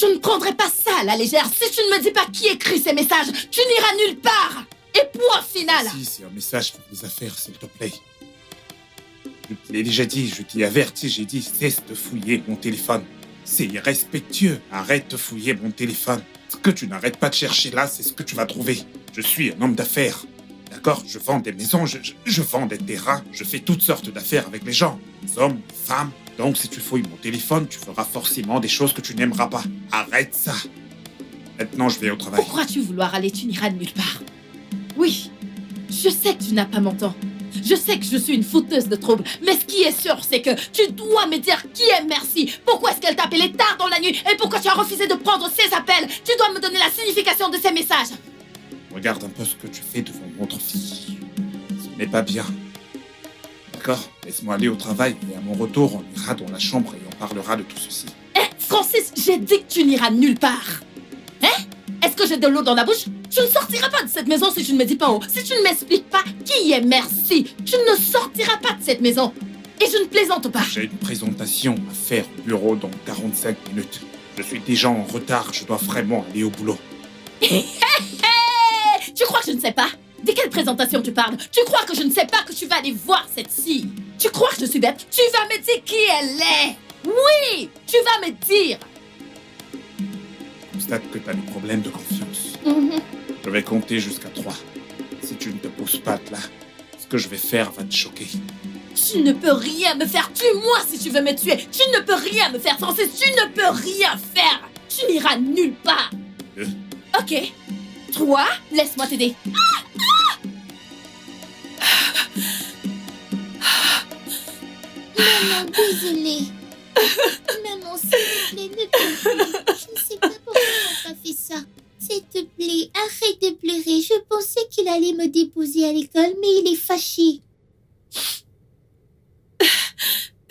Je ne prendrai pas ça à la légère. Si tu ne me dis pas qui écrit ces messages, tu n'iras nulle part. Et point final. Si c'est un message pour les affaires, s'il te plaît. Je te l'ai déjà dit, je t'ai averti, j'ai dit cesse de fouiller mon téléphone. C'est irrespectueux, arrête de fouiller mon téléphone. Ce que tu n'arrêtes pas de chercher là, c'est ce que tu vas trouver. Je suis un homme d'affaires. D'accord? Je vends des maisons, je vends des terrains, je fais toutes sortes d'affaires avec les gens. Des hommes, des femmes. Donc si tu fouilles mon téléphone, tu feras forcément des choses que tu n'aimeras pas. Arrête ça. Maintenant, je vais au travail. Pourquoi tu vouloir aller? Tu n'iras nulle part. Oui, je sais que tu n'as pas mon temps. Je sais que je suis une fouteuse de troubles. Mais ce qui est sûr, c'est que tu dois me dire qui est Merci. Pourquoi est-ce qu'elle t'a appelé tard dans la nuit? Et pourquoi tu as refusé de prendre ses appels? Tu dois me donner la signification de ces messages. Regarde un peu ce que tu fais devant votre fille. Ce n'est pas bien. D'accord? Laisse-moi aller au travail et à mon retour, on ira dans la chambre et on parlera de tout ceci. Francis, j'ai dit que tu n'iras nulle part. Hein? Est-ce que j'ai de l'eau dans la bouche? Tu ne sortiras pas de cette maison si tu ne me dis pas où. Si tu ne m'expliques pas qui est Merci, tu ne sortiras pas de cette maison. Et je ne plaisante pas. J'ai une présentation à faire au bureau dans 45 minutes. Je suis déjà en retard, je dois vraiment aller au boulot. Tu crois que je ne sais pas? De quelle présentation tu parles? Tu crois que je ne sais pas que tu vas aller voir cette fille? Tu crois que je suis bête? Tu vas me dire qui elle est? Oui, tu vas me dire. Je constate que tu as des problèmes de confiance. Je vais compter jusqu'à 3. Si tu ne te poses pas de là, ce que je vais faire va te choquer. Tu ne peux rien me faire. Tue-moi si tu veux me tuer. Tu ne peux rien me faire, Francis. Tu ne peux rien faire. Tu n'iras nulle part. Ok. 3, laisse-moi t'aider. Maman, désolée. Maman, s'il te plaît, ne pleure plus. Je ne sais pas pourquoi on n'a pas fait ça. S'il te plaît, arrête de pleurer. Je pensais qu'il allait me déposer à l'école, mais il est fâché.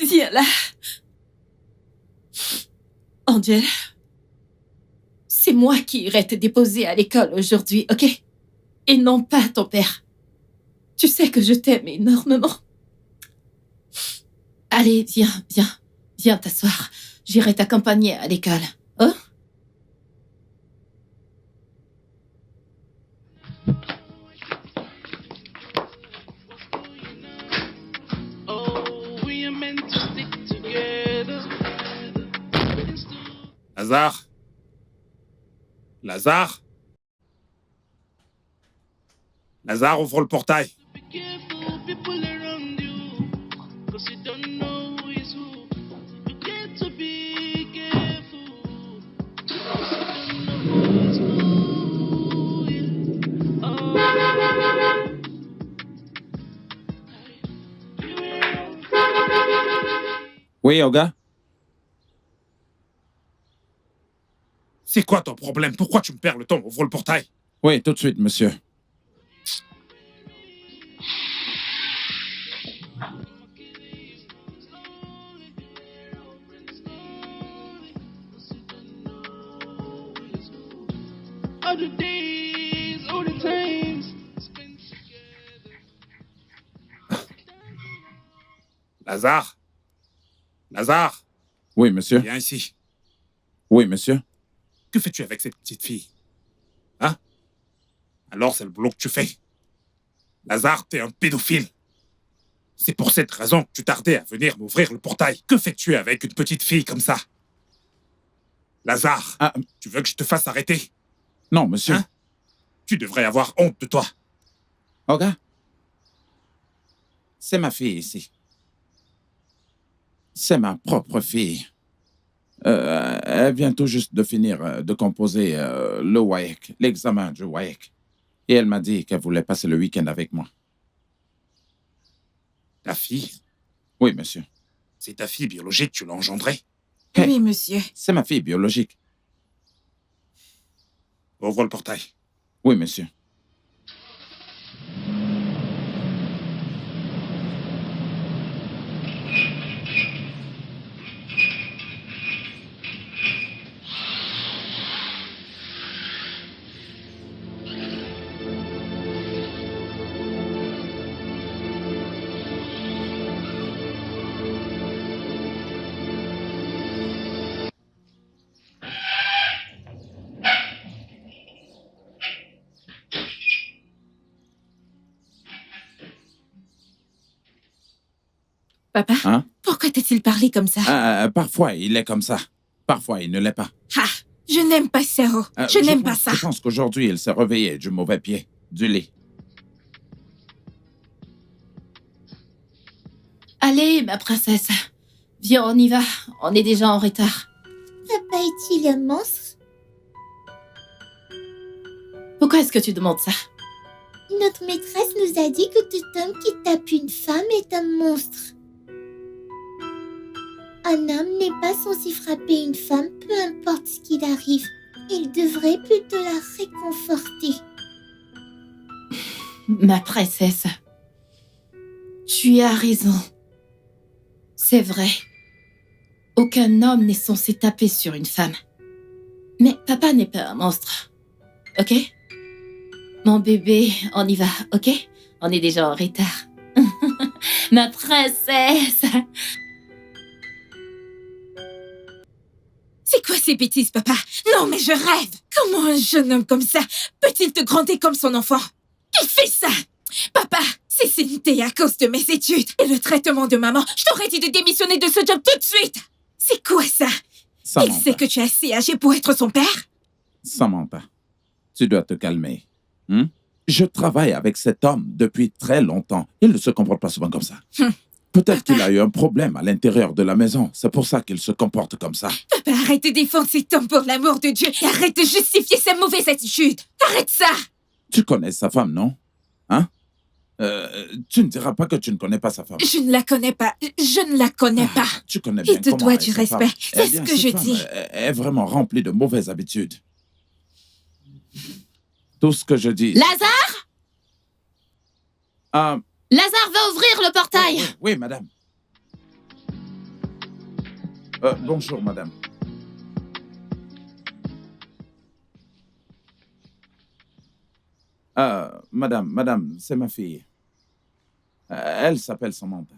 Viens là. Angel, c'est moi qui irai te déposer à l'école aujourd'hui, ok? Et non pas ton père. Tu sais que je t'aime énormément. Allez, viens t'asseoir. J'irai t'accompagner à l'école, hein? Lazare? Lazare? Lazare, ouvre le portail. Oui, Olga? C'est quoi ton problème? Pourquoi tu me perds le temps? Ouvre le portail. Oui, tout de suite, monsieur. Lazare? Lazare? Oui, monsieur. Viens ici. Oui, monsieur. Que fais-tu avec cette petite fille? Hein? Alors c'est le boulot que tu fais. Lazare, t'es un pédophile. C'est pour cette raison que tu tardais à venir m'ouvrir le portail. Que fais-tu avec une petite fille comme ça? Lazare, tu veux que je te fasse arrêter? Non, monsieur. Hein? Tu devrais avoir honte de toi. Olga? C'est ma fille ici. C'est ma propre fille. Elle vient tout juste de finir de composer le WAEC, l'examen du WAEC. Et elle m'a dit qu'elle voulait passer le week-end avec moi. Ta fille? Oui, monsieur. C'est ta fille biologique, tu l'as engendrée? Hey, oui, monsieur. c'est ma fille biologique. Ouvre le portail. Oui, monsieur. Papa, Hein? pourquoi t'a-t-il parlé comme ça? Parfois, il est comme ça. Parfois, il ne l'est pas. Ah, je n'aime pas ça, oh. Je n'aime pas ça. Je pense qu'aujourd'hui, il s'est réveillé du mauvais pied, du lit. Allez, ma princesse. Viens, on y va. On est déjà en retard. Papa est-il un monstre? Pourquoi est-ce que tu demandes ça? Notre maîtresse nous a dit que tout homme qui tape une femme est un monstre. Un homme n'est pas censé frapper une femme, peu importe ce qu'il arrive. Il devrait plutôt la réconforter. Ma princesse. Tu as raison. C'est vrai. Aucun homme n'est censé taper sur une femme. Mais papa n'est pas un monstre. Ok? Mon bébé, on y va, ok? On est déjà en retard. Ma princesse! C'est quoi ces bêtises, papa? Non, mais je rêve! Comment un jeune homme comme ça peut-il te gronder comme son enfant? Qui fait ça? Papa, si c'était à cause de mes études et le traitement de maman, je t'aurais dit de démissionner de ce job tout de suite! C'est quoi ça? Il sait que tu es assez âgé pour être son père? Samantha, tu dois te calmer. Je travaille avec cet homme depuis très longtemps. Il ne se comporte pas souvent comme ça. Peut-être qu'il a eu un problème à l'intérieur de la maison. C'est pour ça qu'il se comporte comme ça. Papa, arrête de défendre cet homme pour l'amour de Dieu et arrête de justifier sa mauvaise attitude. Arrête ça! Tu connais sa femme, non? Hein? Tu ne diras pas que tu ne connais pas sa femme. Je ne la connais pas. Je ne la connais pas. Tu connais bien Il te comment doit est du sa femme. respect. C'est Eh ce bien, que cette je femme dis. est vraiment remplie de mauvaises habitudes. Tout ce que je dis... Lazare! Ah, Lazare va ouvrir le portail! oui, madame. Bonjour, madame. Madame, c'est ma fille. Elle s'appelle Samantha.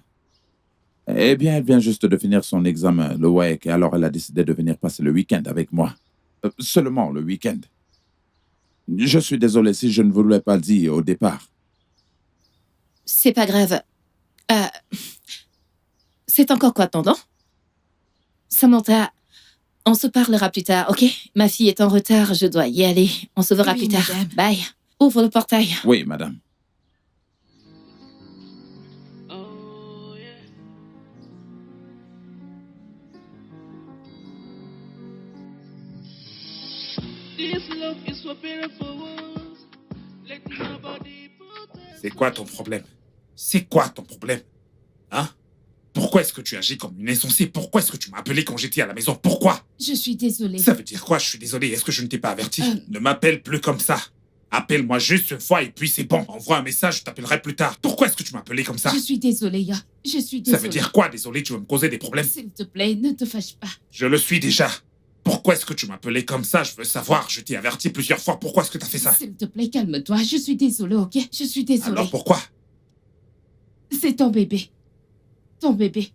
Eh bien, elle vient juste de finir son examen, le WAEC, et alors elle a décidé de venir passer le week-end avec moi. Seulement le week-end. Je suis désolé si je ne voulais pas le dire au départ. C'est pas grave. C'est encore quoi ton nom? Samantha, on se parlera plus tard, ok? Ma fille est en retard, je dois y aller. On se verra Oui, plus tard. madame. Bye. Ouvre le portail. Oui, madame. C'est quoi ton problème? C'est quoi ton problème? Hein? Pourquoi est-ce que tu agis comme une insensée? Pourquoi est-ce que tu m'as appelé quand j'étais à la maison? Pourquoi? Je suis désolée. Ça veut dire quoi? Je suis désolé. Est-ce que je ne t'ai pas averti? Ne m'appelle plus comme ça. Appelle-moi juste une fois et puis c'est bon. Envoie un message, je t'appellerai plus tard. Pourquoi est-ce que tu m'as appelé comme ça? Je suis désolée, Ya. Je suis désolée. Ça veut dire quoi, désolé? Tu veux me causer des problèmes? S'il te plaît, ne te fâche pas. Je le suis déjà. Pourquoi est-ce que tu m'as appelé comme ça? Je veux savoir. Je t'ai averti plusieurs fois. Pourquoi est-ce que t'as fait ça? S'il te plaît, calme-toi. Je suis désolée, ok? Je suis désolée. Alors pourquoi? C'est ton bébé. Ton bébé.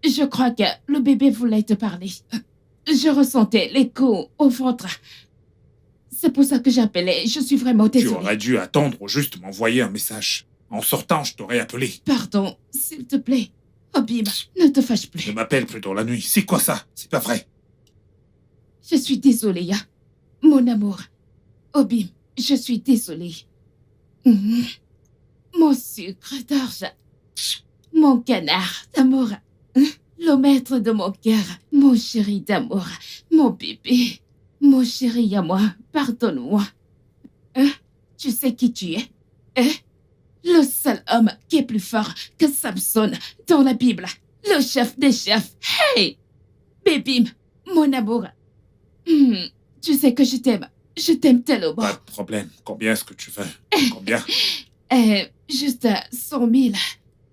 Je crois que le bébé voulait te parler. Je ressentais l'écho au ventre. C'est pour ça que j'appelais. Je suis vraiment Tu désolée. aurais dû attendre ou juste m'envoyer un message. En sortant, je t'aurais appelé. Pardon, s'il te plaît. Obim, ne te fâche Ne plus. m'appelle plus dans la nuit. C'est quoi ça? C'est pas vrai. Je suis désolée, Ya. Mon amour. Obim, je suis désolée. Mhm. Mon sucre d'orge. Mon canard d'amour. Le maître de mon cœur. Mon chéri d'amour. Mon bébé. Mon chéri à moi, pardonne-moi. Hein? Tu sais qui tu es? Hein? Le seul homme qui est plus fort que Samson dans la Bible. Le chef des chefs. Hey! Bébim, mon amour. Tu sais que je t'aime. Je t'aime tellement. Pas de problème. Combien est-ce que tu veux? Combien? Juste 100 000.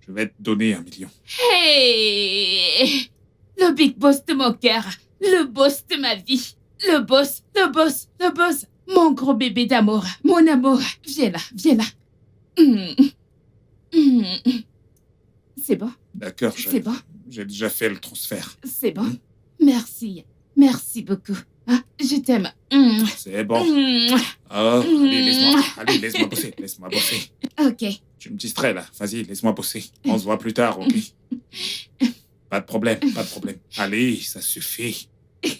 Je vais te donner 1 million. Hey! Le big boss de mon cœur. Le boss de ma vie. Le boss, le boss, le boss. Mon gros bébé d'amour. Mon amour. Viens là, viens là. C'est bon, D'accord, c'est bon, j'ai déjà fait le transfert. c'est bon. Merci. Merci beaucoup. Ah, je t'aime. C'est bon. Oh, allez, laisse-moi bosser, laisse-moi bosser. Ok. Tu me distrais là, vas-y, laisse-moi bosser. On se voit plus tard, ok? Pas de problème, pas de problème. Allez, ça suffit. On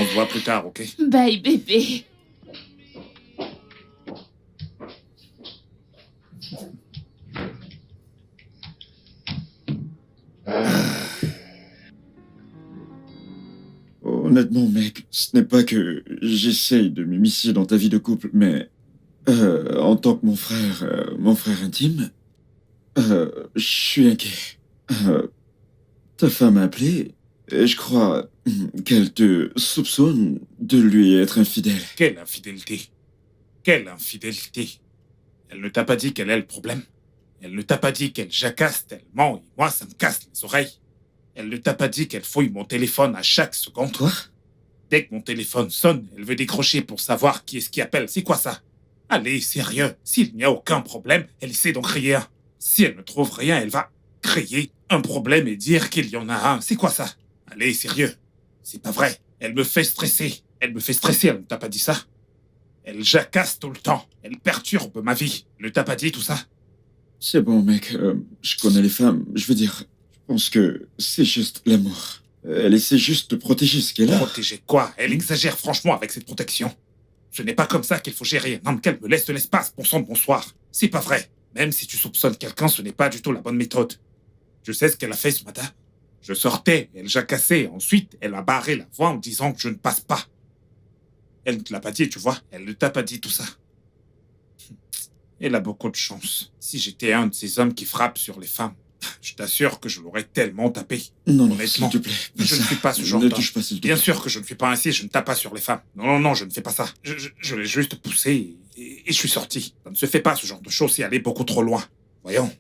se voit plus tard, ok? Bye, bébé. Honnêtement, mec, ce n'est pas que j'essaye de m'immiscer dans ta vie de couple, mais en tant que mon frère intime, je suis inquiet. Ta femme a appelé et je crois qu'elle te soupçonne de lui être infidèle. Quelle infidélité? Quelle infidélité? Elle ne t'a pas dit quel est le problème? Elle ne t'a pas dit qu'elle jacasse tellement et moi, ça me casse les oreilles. Elle ne t'a pas dit qu'elle fouille mon téléphone à chaque seconde. Quoi? Dès que mon téléphone sonne, elle veut décrocher pour savoir qui est-ce qui appelle. C'est quoi ça? Allez, sérieux. S'il n'y a aucun problème, elle essaie d'en créer un. Si elle ne trouve rien, elle va créer un problème et dire qu'il y en a un. C'est quoi ça? Allez, sérieux. C'est pas vrai. Elle me fait stresser. Elle me fait stresser, elle ne t'a pas dit ça? Elle jacasse tout le temps. Elle perturbe ma vie. Elle ne t'a pas dit tout ça? C'est bon, mec, je connais les femmes. Je veux dire, je pense que c'est juste l'amour. Elle essaie juste de protéger ce qu'elle a. Protéger quoi? Elle exagère franchement avec cette protection. Ce n'est pas comme ça qu'il faut gérer un homme qu'elle me laisse de l'espace, bon sang de bonsoir. C'est pas vrai. Même si tu soupçonnes quelqu'un, ce n'est pas du tout la bonne méthode. Je sais ce qu'elle a fait ce matin. Je sortais, elle jacassait. Ensuite, elle a barré la voie en disant que je ne passe pas. Elle ne te l'a pas dit, tu vois. Elle ne t'a pas dit tout ça. Elle a beaucoup de chance. Si j'étais un de ces hommes qui frappent sur les femmes, je t'assure que je l'aurais tellement tapé. Non, non, Honnêtement, s'il te plaît. je ne suis pas ce genre Ne d'homme. touche pas, s'il te plaît. Bien sûr que je ne fais pas ainsi, je ne tape pas sur les femmes. Non, non, non, je ne fais pas ça. Je l'ai juste poussé et je suis sorti. Ça ne se fait pas ce genre de choses, c'est aller beaucoup trop loin. Voyons.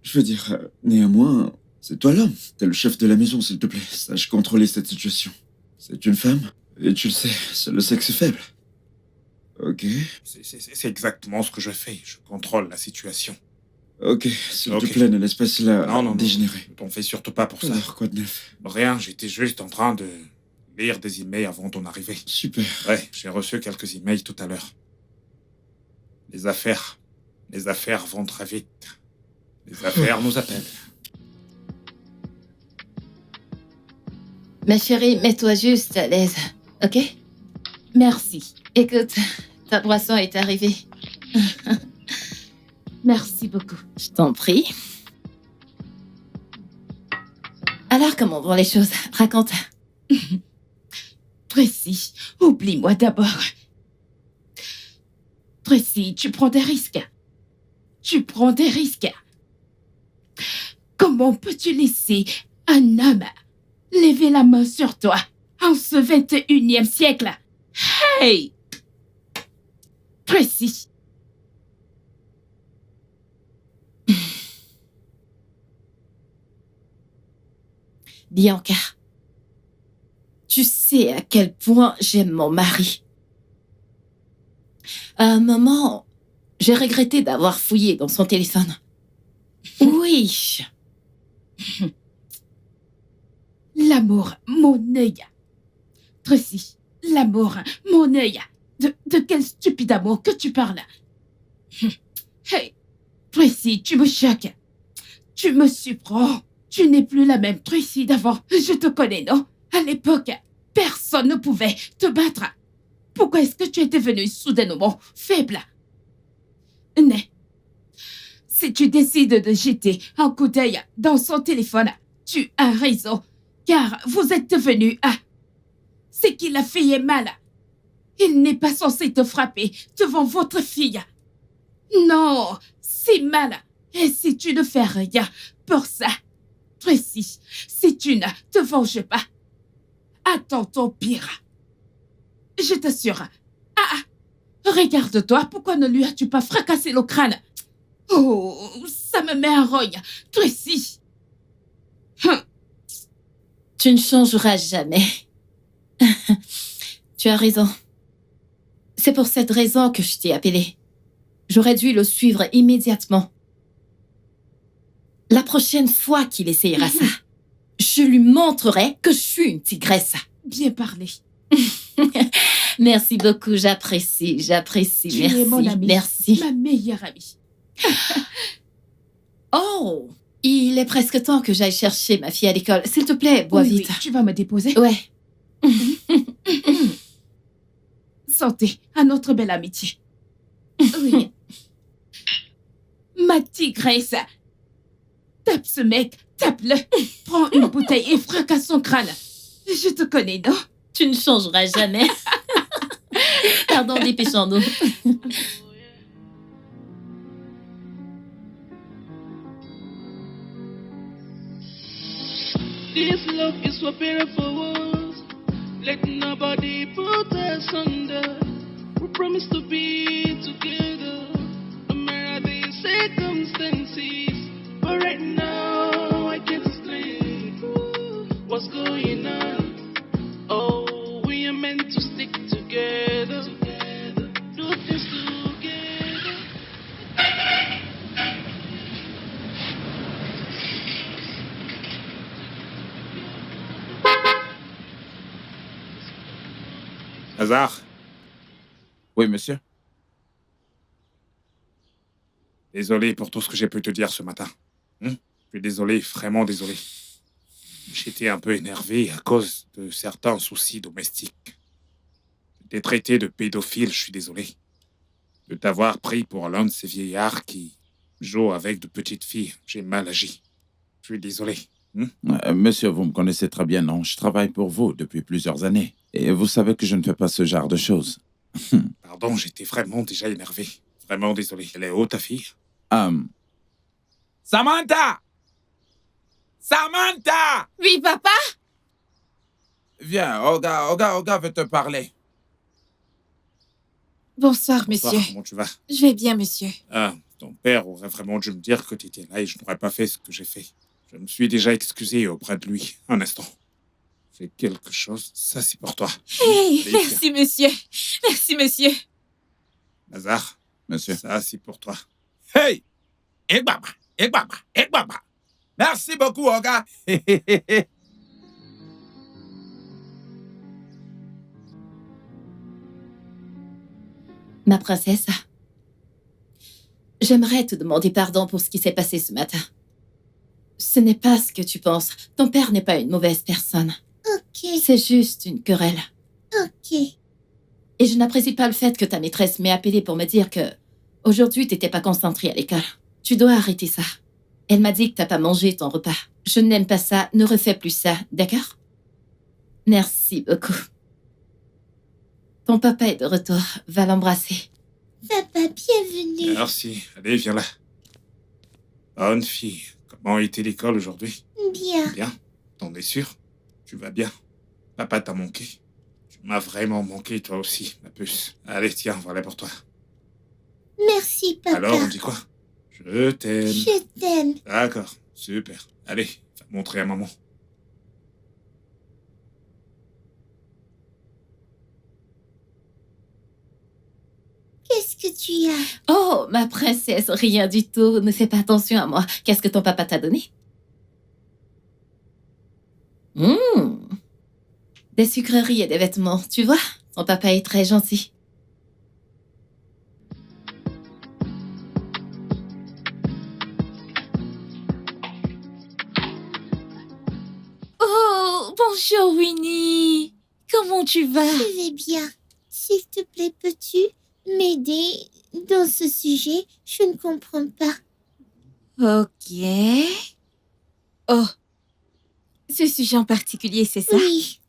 Je veux dire, néanmoins, c'est toi l'homme. T'es le chef de la maison, s'il te plaît. Sache contrôler cette situation. C'est une femme, et tu le sais, c'est le sexe faible. Ok, C'est exactement ce que je fais. Je contrôle la situation. ok, s'il Ok. te plaît, ne laisse pas cela Non, non, non. dégénérer. Ne t'en fais surtout pas pour ça. Alors, quoi de neuf? Rien, j'étais juste en train de lire des emails avant ton arrivée. Super. Ouais, j'ai reçu quelques emails tout à l'heure. Les affaires vont très vite. Les affaires nous appellent. Ma chérie, mets-toi juste à l'aise, ok? Merci. Écoute, ta boisson est arrivée. Merci beaucoup. Je t'en prie. Alors, comment vont les choses? Raconte. Tracy, oublie-moi d'abord. Tracy, tu prends des risques. Tu prends des risques. Comment peux-tu laisser un homme lever la main sur toi en ce 21e siècle? Hey! Tracy. Bianca, tu sais à quel point j'aime mon mari. À un moment, j'ai regretté d'avoir fouillé dans son téléphone. Oui. L'amour, mon œil. Tracy, l'amour, mon œil. De quel stupide amour que tu parles? Hey, Tracy, tu me choques. Tu me surprends. Tu n'es plus la même Tracy d'avant. Je te connais, non? À l'époque, personne ne pouvait te battre. Pourquoi est-ce que tu es devenue soudainement faible? Mais, si tu décides de jeter un coup d'œil dans son téléphone, tu as raison, car vous êtes devenus un. C'est qu'il a fait mal. Il n'est pas censé te frapper devant votre fille. Non, c'est mal. Et si tu ne fais rien pour ça, Tracy, si tu ne te venges pas, attends ton pire. Je t'assure. Regarde-toi, pourquoi ne lui as-tu pas fracassé le crâne? Oh, ça me met un rogne. Tracy. Tu ne changeras jamais. Tu as raison. C'est pour cette raison que je t'ai appelé. J'aurais dû le suivre immédiatement. La prochaine fois qu'il essayera ça, je lui montrerai que je suis une tigresse. Bien parlé. Merci beaucoup, j'apprécie. Tu Merci, es mon amie, merci. ma meilleure amie. Oh, il est presque temps que j'aille chercher ma fille à l'école. S'il te plaît, bois Oui, vite. oui, tu vas me déposer? Ouais. Santé à notre belle amitié. Oui. Ma tigresse. Tape ce mec, tape-le. Prends une bouteille et fracasse son crâne. Je te connais, non? Tu ne changeras jamais. Pardon, dépêchons-nous. This love is for beautiful. Let nobody put us under. We promise to be together, no matter the circumstances. But right now, I can't explain what's going on. Oh, we are meant to stick together, do things together. Lazare, Oui, monsieur. désolé pour tout ce que j'ai pu te dire ce matin. Je suis désolé, vraiment désolé. J'étais un peu énervé à cause de certains soucis domestiques. Je t'ai traité de pédophile, je suis désolé. De t'avoir pris pour l'un de ces vieillards qui jouent avec de petites filles. J'ai mal agi. Je suis désolé. Monsieur, vous me connaissez très bien, non? Je travaille pour vous depuis plusieurs années. Et vous savez que je ne fais pas ce genre de choses. Pardon, j'étais vraiment déjà énervé. Vraiment désolé. Elle est où, ta fille? Samantha! Samantha! Oui, papa? Viens, Olga veut te parler. Bonsoir, Bonsoir, monsieur. comment tu vas? Je vais bien, monsieur. Ah, ton père aurait vraiment dû me dire que tu étais là et je n'aurais pas fait ce que j'ai fait. Je me suis déjà excusé auprès de lui. Un instant. C'est quelque chose, ça c'est pour toi. Hey, Allez, merci, monsieur. Merci, monsieur. Lazare, Monsieur. ça c'est pour toi. Hey! Egbaba. Merci beaucoup, Olga. Ma princesse, j'aimerais te demander pardon pour ce qui s'est passé ce matin. Ce n'est pas ce que tu penses. Ton père n'est pas une mauvaise personne. Ok, C'est juste une querelle. ok. Et je n'apprécie pas le fait que ta maîtresse m'ait appelé pour me dire que aujourd'hui t'étais pas concentrée à l'école. Tu dois arrêter ça. Elle m'a dit que t'as pas mangé ton repas. Je n'aime pas ça. Ne refais plus ça, d'accord? Merci beaucoup. Ton papa est de retour. Va l'embrasser. Papa, bienvenue. Merci. Allez, viens là. Bonne fille. Comment était l'école aujourd'hui? Bien. Bien. T'en es sûr? Tu vas bien? Papa t'a manqué? Tu m'as vraiment manqué, toi aussi, ma puce. Allez, tiens, voilà pour toi. Merci, papa. Alors, on dit quoi? Je t'aime. Je t'aime. D'accord, super. Allez, va montrer à maman. Qu'est-ce que tu as? Oh, ma princesse, rien du tout. Ne fais pas attention à moi. Qu'est-ce que ton papa t'a donné? Des sucreries et des vêtements, tu vois? Ton papa est très gentil. Oh, bonjour, Winnie. Comment tu vas? Je vais bien. S'il te plaît, peux-tu m'aider dans ce sujet? Je ne comprends pas. Ok. Oh. Ce sujet en particulier, c'est ça? Oui.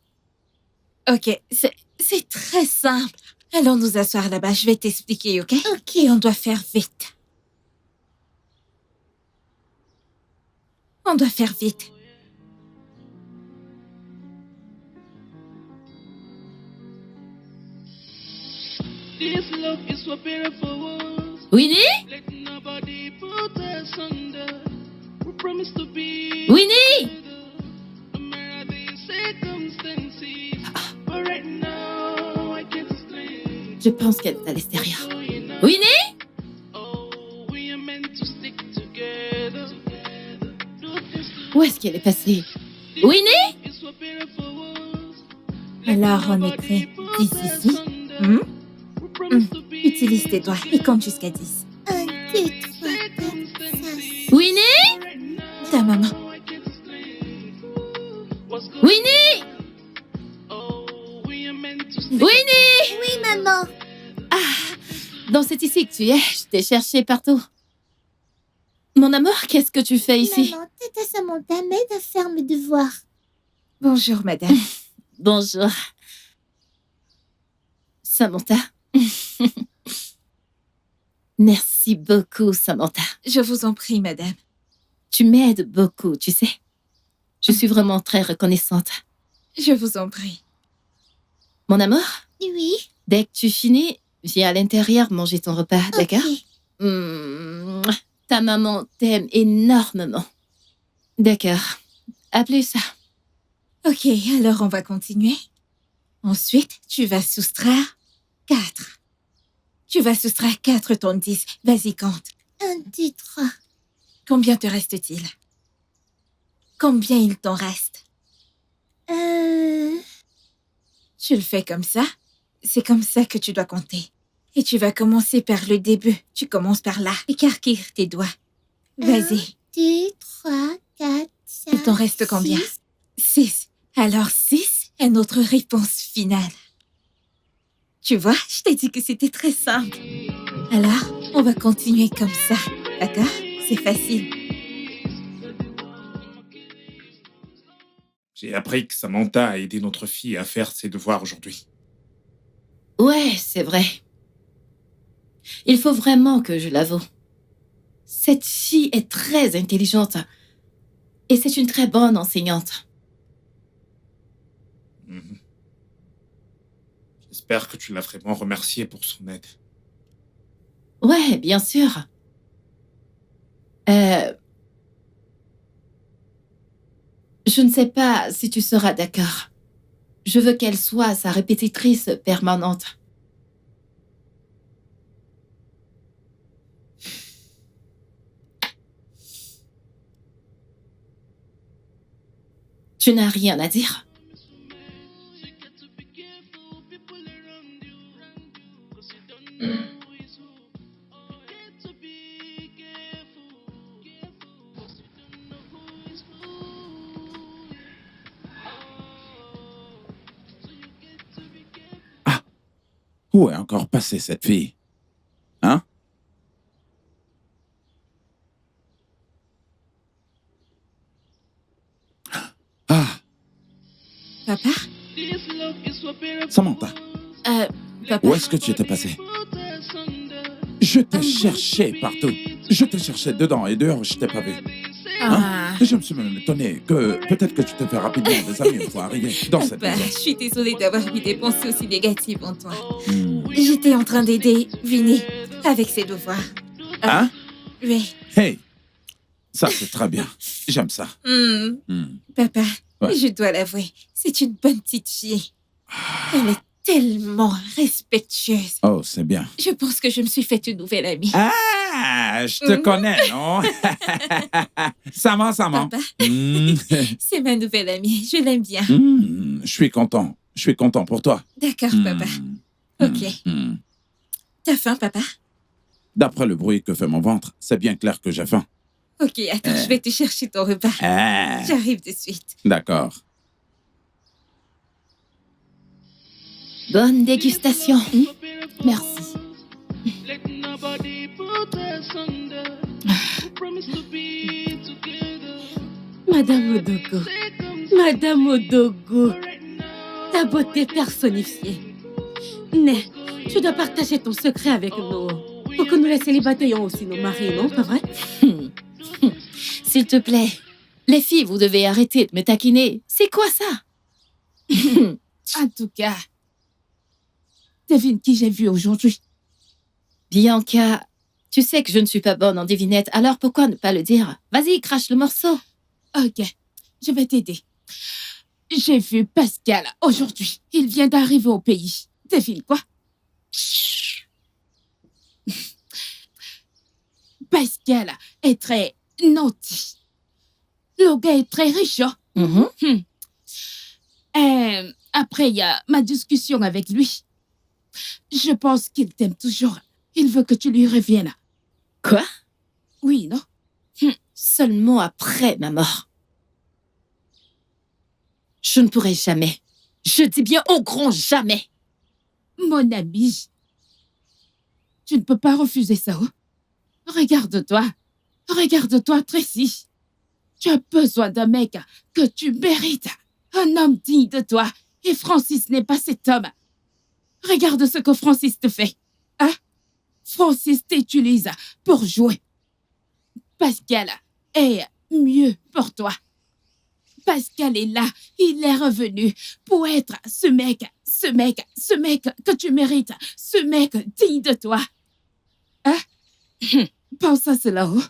Ok, c'est très simple. Allons nous asseoir là-bas, je vais t'expliquer, ok? Ok. Et on doit faire vite. On doit faire vite. This love is for beautiful. Winnie? Let nobody put us under. We promise to be Winnie? together, no matter the circumstances. But right now, I can't explain Je pense qu'elle est à l'extérieur. what's going on. Winnie? Oh, we are meant to stick together. Do things Où est-ce qu'elle est passée? Winnie? is for beautiful. Alors, on écrit 10 ici. Utilise tes doigts et compte jusqu'à 10. 1, 2, 3, 4, Winnie? Ta maman. Winnie? Winnie? Oui, maman. Donc c'est ici que tu es. Je t'ai cherché partout. Mon amour, qu'est-ce que tu fais ici? Maman, Tata Samantha m'aide à faire mes devoirs. Bonjour, madame. Bonjour. Samantha. Merci beaucoup, Samantha. Je vous en prie, madame. Tu m'aides beaucoup, tu sais. Je suis vraiment très reconnaissante. Je vous en prie. Mon amour, Oui. dès que tu finis, viens à l'intérieur manger ton repas, d'accord? Ok. Ta maman t'aime énormément. D'accord. À plus. Ok, alors on va continuer. Ensuite, tu vas soustraire 4. Tu vas soustraire 4 ton 10. Vas-y, compte. 1, 2, 3. Combien te reste-t-il? Combien il t'en reste? Tu le fais comme ça. C'est comme ça que tu dois compter. Et tu vas commencer par le début. Tu commences par là. Écarquille tes doigts. Vas-y. 2, 3, 4, 5. Il t'en reste combien? 6. Alors 6 est notre réponse finale. Tu vois, je t'ai dit que c'était très simple. Alors, on va continuer comme ça. D'accord? C'est facile. J'ai appris que Samantha a aidé notre fille à faire ses devoirs aujourd'hui. Ouais, c'est vrai. Il faut vraiment que je l'avoue. Cette fille est très intelligente. Et c'est une très bonne enseignante. Mhm. J'espère que tu l'as vraiment remerciée pour son aide. Ouais, bien sûr. Je ne sais pas si tu seras d'accord. Je veux qu'elle soit sa répétitrice permanente. Tu n'as rien à dire? Où est encore passée cette fille? Hein? Ah, Papa? Samantha, Papa? où est-ce que tu étais passée? Je t'ai cherché partout. Je t'ai cherché dedans et dehors, je t'ai pas vu. Ah. Et je me suis même étonné que peut-être que tu te fais rapidement des amis une fois arrivé dans cette Papa, maison. je suis désolée d'avoir mis des pensées aussi négatives en toi. Hmm. J'étais en train d'aider Vinny avec ses devoirs. Hein? Oui. Hey, ça c'est très bien. J'aime ça. Papa, Ouais. je dois l'avouer, c'est une bonne petite fille. Elle est tellement respectueuse. Oh, c'est bien. Je pense que je me suis fait une nouvelle amie. Ah, je te connais, non? Sama. Papa, c'est ma nouvelle amie. Je l'aime bien. Je suis content. Je suis content pour toi. D'accord, papa. Ok. T'as faim, papa? D'après le bruit que fait mon ventre, c'est bien clair que j'ai faim. Ok, attends, je vais te chercher ton repas. Ah, J'arrive de suite. d'accord. Bonne dégustation. Merci. Let nobody put us under. We promise to be together. Madame Odogo. Madame Odogo. Ta beauté personnifiée. Mais tu dois partager ton secret avec nous. Pour que nous les célibataires ayons aussi nos maris, non? Pas vrai? S'il te plaît, les filles, vous devez arrêter de me taquiner. C'est quoi ça? En tout cas, devine qui j'ai vu aujourd'hui. Bianca, tu sais que je ne suis pas bonne en devinette, alors pourquoi ne pas le dire? Vas-y, crache le morceau. Ok, je vais t'aider. J'ai vu Pascal aujourd'hui. Il vient d'arriver au pays. Devine quoi? Pascal est très naughty. Le gars est très riche. Hein? Après, il y a ma discussion avec lui. Je pense qu'il t'aime toujours. Il veut que tu lui reviennes. Quoi? Oui, non? Seulement après ma mort. Je ne pourrai jamais. Je dis bien au grand jamais. Mon ami, tu ne peux pas refuser ça. Oh. Regarde-toi. Regarde-toi, Tracy. Tu as besoin d'un mec que tu mérites. Un homme digne de toi. Et Francis n'est pas cet homme. Regarde ce que Francis te fait. Hein? Francis t'utilise pour jouer. Pascal est mieux pour toi. Pascal est là. Il est revenu pour être ce mec que tu mérites. Ce mec digne de toi. Hein? Pense à cela. Oh.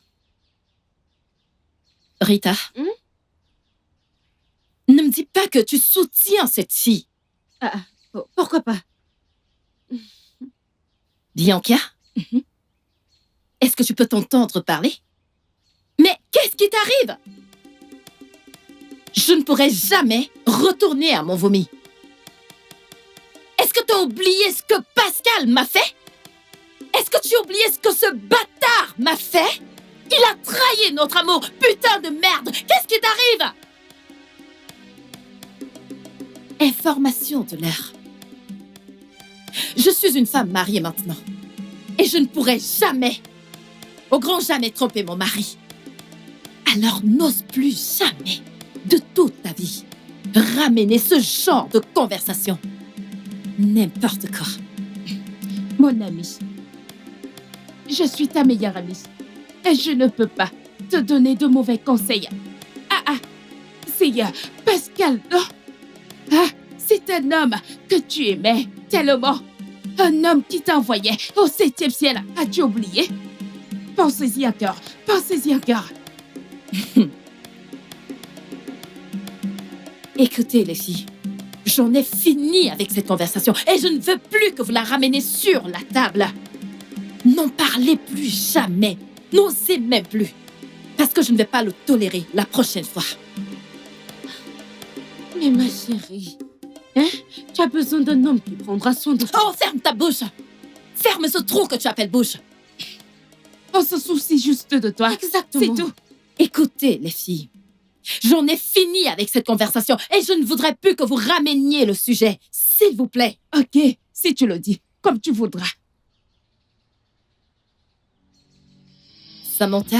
Rita, ne me dis pas que tu soutiens cette fille. Pourquoi pas? Bianca, est-ce que tu peux t'entendre parler? Mais qu'est-ce qui t'arrive? Je ne pourrai jamais retourner à mon vomi. Est-ce que tu as oublié ce que Pascal m'a fait? Est-ce que tu as oublié ce que ce bâtard m'a fait? Il a trahi notre amour, putain de merde! Qu'est-ce qui t'arrive? Information de l'heure. Je suis une femme mariée maintenant. Et je ne pourrai jamais, au grand jamais, tromper mon mari. Alors n'ose plus jamais, de toute ta vie, ramener ce genre de conversation. N'importe quoi. Mon ami, je suis ta meilleure amie. Et je ne peux pas te donner de mauvais conseils. C'est Pascal, non? C'est un homme que tu aimais tellement. Un homme qui t'envoyait au 7e ciel. As-tu oublié? Pensez-y encore. Pensez-y encore. Écoutez, les filles, j'en ai fini avec cette conversation et je ne veux plus que vous la rameniez sur la table. N'en parlez plus jamais. N'osez même plus. Parce que je ne vais pas le tolérer la prochaine fois. Mais ma chérie, hein? Tu as besoin d'un homme qui prendra soin de toi. Oh, ferme ta bouche! Ferme ce trou que tu appelles bouche! On se soucie juste de toi. Exactement. C'est tout. Écoutez, les filles, j'en ai fini avec cette conversation et je ne voudrais plus que vous rameniez le sujet. S'il vous plaît. Ok, si tu le dis, comme tu voudras. Samantha,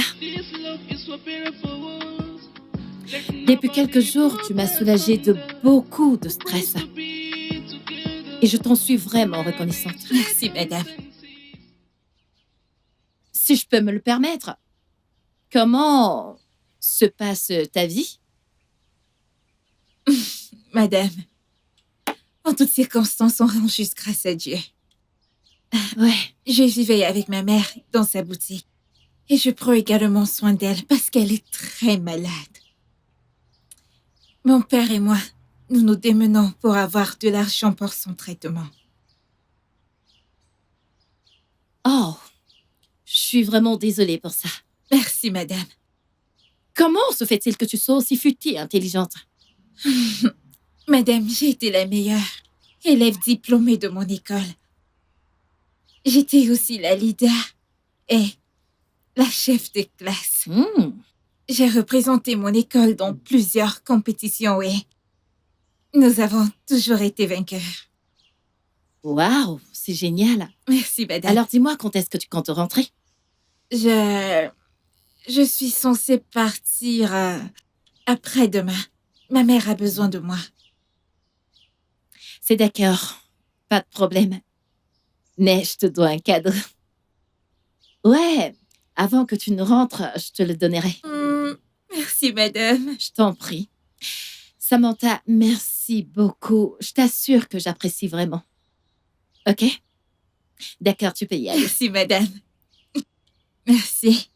depuis quelques jours, tu m'as soulagée de beaucoup de stress. Et je t'en suis vraiment reconnaissante. Merci, madame. Si je peux me le permettre, comment se passe ta vie? Madame, en toutes circonstances, on rend juste grâce à Dieu. Ouais. Je vivais avec ma mère dans sa boutique. Et je prends également soin d'elle parce qu'elle est très malade. Mon père et moi, nous nous démenons pour avoir de l'argent pour son traitement. Oh, je suis vraiment désolée pour ça. Merci, madame. Comment se fait-il que tu sois aussi futile et intelligente? Madame, j'ai été la meilleure élève diplômée de mon école. J'étais aussi la leader et la chef de classe. J'ai représenté mon école dans plusieurs compétitions et nous avons toujours été vainqueurs. Waouh, c'est génial. Merci, madame. Alors dis-moi, quand est-ce que tu comptes rentrer? Je suis censée partir après-demain. Ma mère a besoin de moi. C'est d'accord, pas de problème. Mais je te dois un cadeau. Ouais, avant que tu ne rentres, je te le donnerai. Merci, madame. Je t'en prie. Samantha, merci beaucoup. Je t'assure que j'apprécie vraiment. Ok? D'accord, tu peux y aller. Merci, madame. Merci.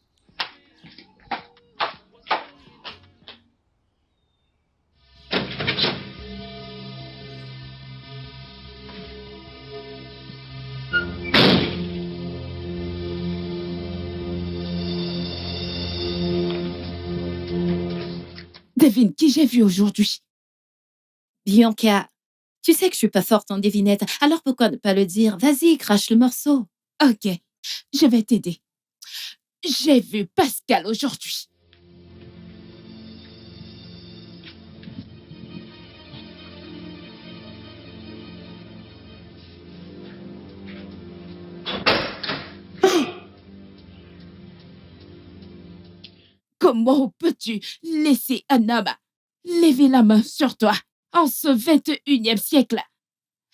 Devine qui j'ai vu aujourd'hui. Bianca, tu sais que je suis pas forte en devinette, alors pourquoi ne pas le dire? Vas-y, crache le morceau. Ok, je vais t'aider. J'ai vu Pascal aujourd'hui. Comment peux-tu laisser un homme lever la main sur toi en ce 21e siècle?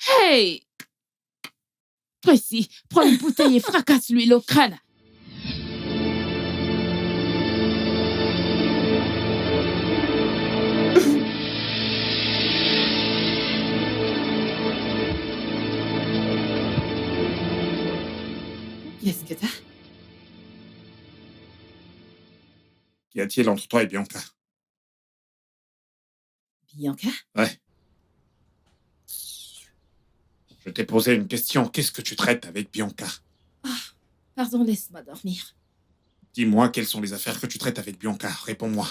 Hey! Précis, prends une bouteille et fracasse-lui le crâne. Qu'est-ce que t'as? Qu'y a-t-il entre toi et Bianca? Bianca? Ouais. Je t'ai posé une question. Qu'est-ce que tu traites avec Bianca? Pardon, laisse-moi dormir. Dis-moi quelles sont les affaires que tu traites avec Bianca. Réponds-moi.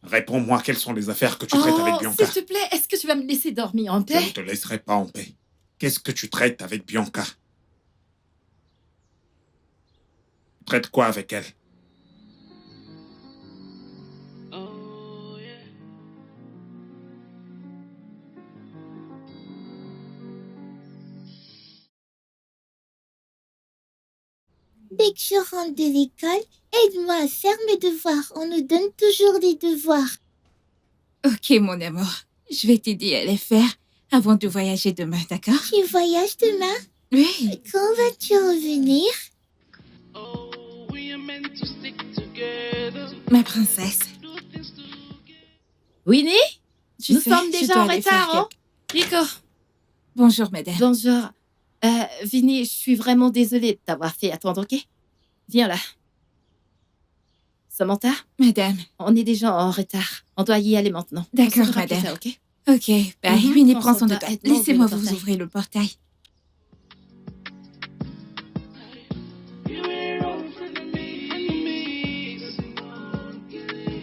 Réponds-moi quelles sont les affaires que tu traites avec Bianca. S'il te plaît, est-ce que tu vas me laisser dormir en Je paix? ne te laisserai pas en paix. Qu'est-ce que tu traites avec Bianca? Tu traites quoi avec elle? Oh, yeah. Dès que je rentre de l'école, aide-moi à faire mes devoirs. On nous donne toujours des devoirs. Ok, mon amour. Je vais t'aider à les faire avant de voyager demain, d'accord? Tu voyages demain? Oui. Quand vas-tu revenir? Oh, we are meant to stick together. Ma princesse. Do things together. Winnie? Tu Nous sais, sommes je déjà dois en aller faire retard, hein? Nico, Bonjour, madame. bonjour. Vinnie, je suis vraiment désolée de t'avoir fait attendre, ok? Viens là. Samantha, Madame. on est déjà en retard. On doit y aller maintenant. D'accord, On se revoit plus madame. tard, ok? Ok, bye. Mhm. Winnie, Prends prends son son temps. temps. Aide-moi à Laissez-moi ouvrir le vous portail. ouvrir le portail. You were all enemies.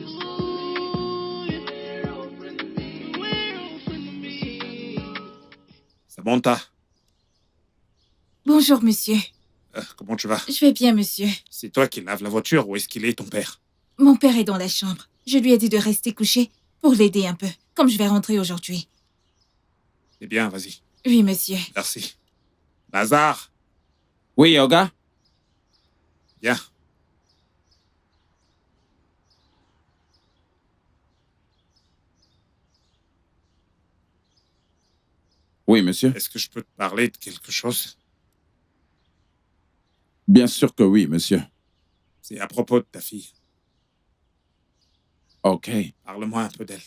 Ooh, you were all enemies. You were all enemies. Samantha, Bonjour, monsieur. comment tu vas? Je vais bien, monsieur. C'est toi qui laves la voiture ou est-ce qu'il est ton père? Mon père est dans la chambre. Je lui ai dit de rester couché pour l'aider un peu, comme je vais rentrer aujourd'hui. Eh bien, vas-y. Oui, monsieur. Merci. Lazare, Oui, Oga? viens. Oui, monsieur. Est-ce que je peux te parler de quelque chose? Bien sûr que oui, monsieur. C'est à propos de ta fille. OK. Parle-moi un peu d'elle.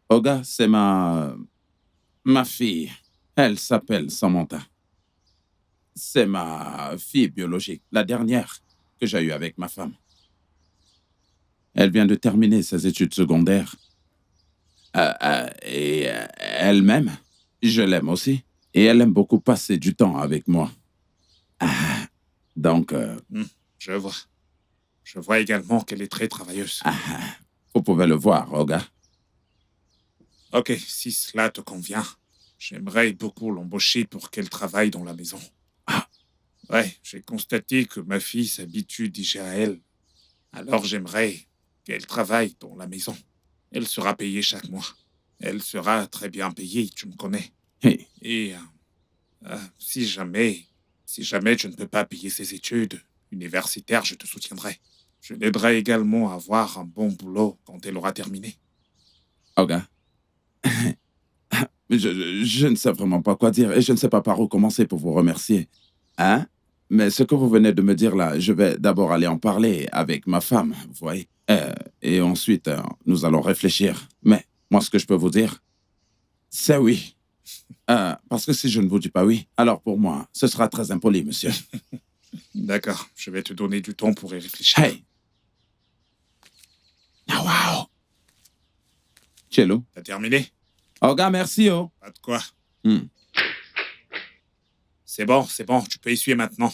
Oga, c'est ma fille. Elle s'appelle Samantha. C'est ma fille biologique, la dernière que j'ai eue avec ma femme. Elle vient de terminer ses études secondaires. Et elle-même, je l'aime aussi. Et elle aime beaucoup passer du temps avec moi. Donc, Je vois. Je vois également qu'elle est très travailleuse. vous pouvez le voir, Oga. Ok, si cela te convient, j'aimerais beaucoup l'embaucher pour qu'elle travaille dans la maison. Ouais, j'ai constaté que ma fille s'habitue déjà à elle. Alors j'aimerais qu'elle travaille dans la maison. Elle sera payée chaque mois. Elle sera très bien payée, tu me connais. Hey, Et si jamais tu ne peux pas payer ses études universitaires, je te soutiendrai. Je l'aiderai également à avoir un bon boulot quand elle aura terminé. Oga. Je ne sais vraiment pas quoi dire et je ne sais pas par où commencer pour vous remercier. Hein? Mais ce que vous venez de me dire là, je vais d'abord aller en parler avec ma femme, vous voyez. Et ensuite, nous allons réfléchir. Mais moi, ce que je peux vous dire, c'est oui. Parce que si je ne vous dis pas oui, alors pour moi, ce sera très impoli, monsieur. D'accord, je vais te donner du temps pour y réfléchir. Hey! Ah, wow! Cello? T'as terminé? Oga, merci, oh! Pas de quoi. Hmm. C'est bon, tu peux essuyer maintenant.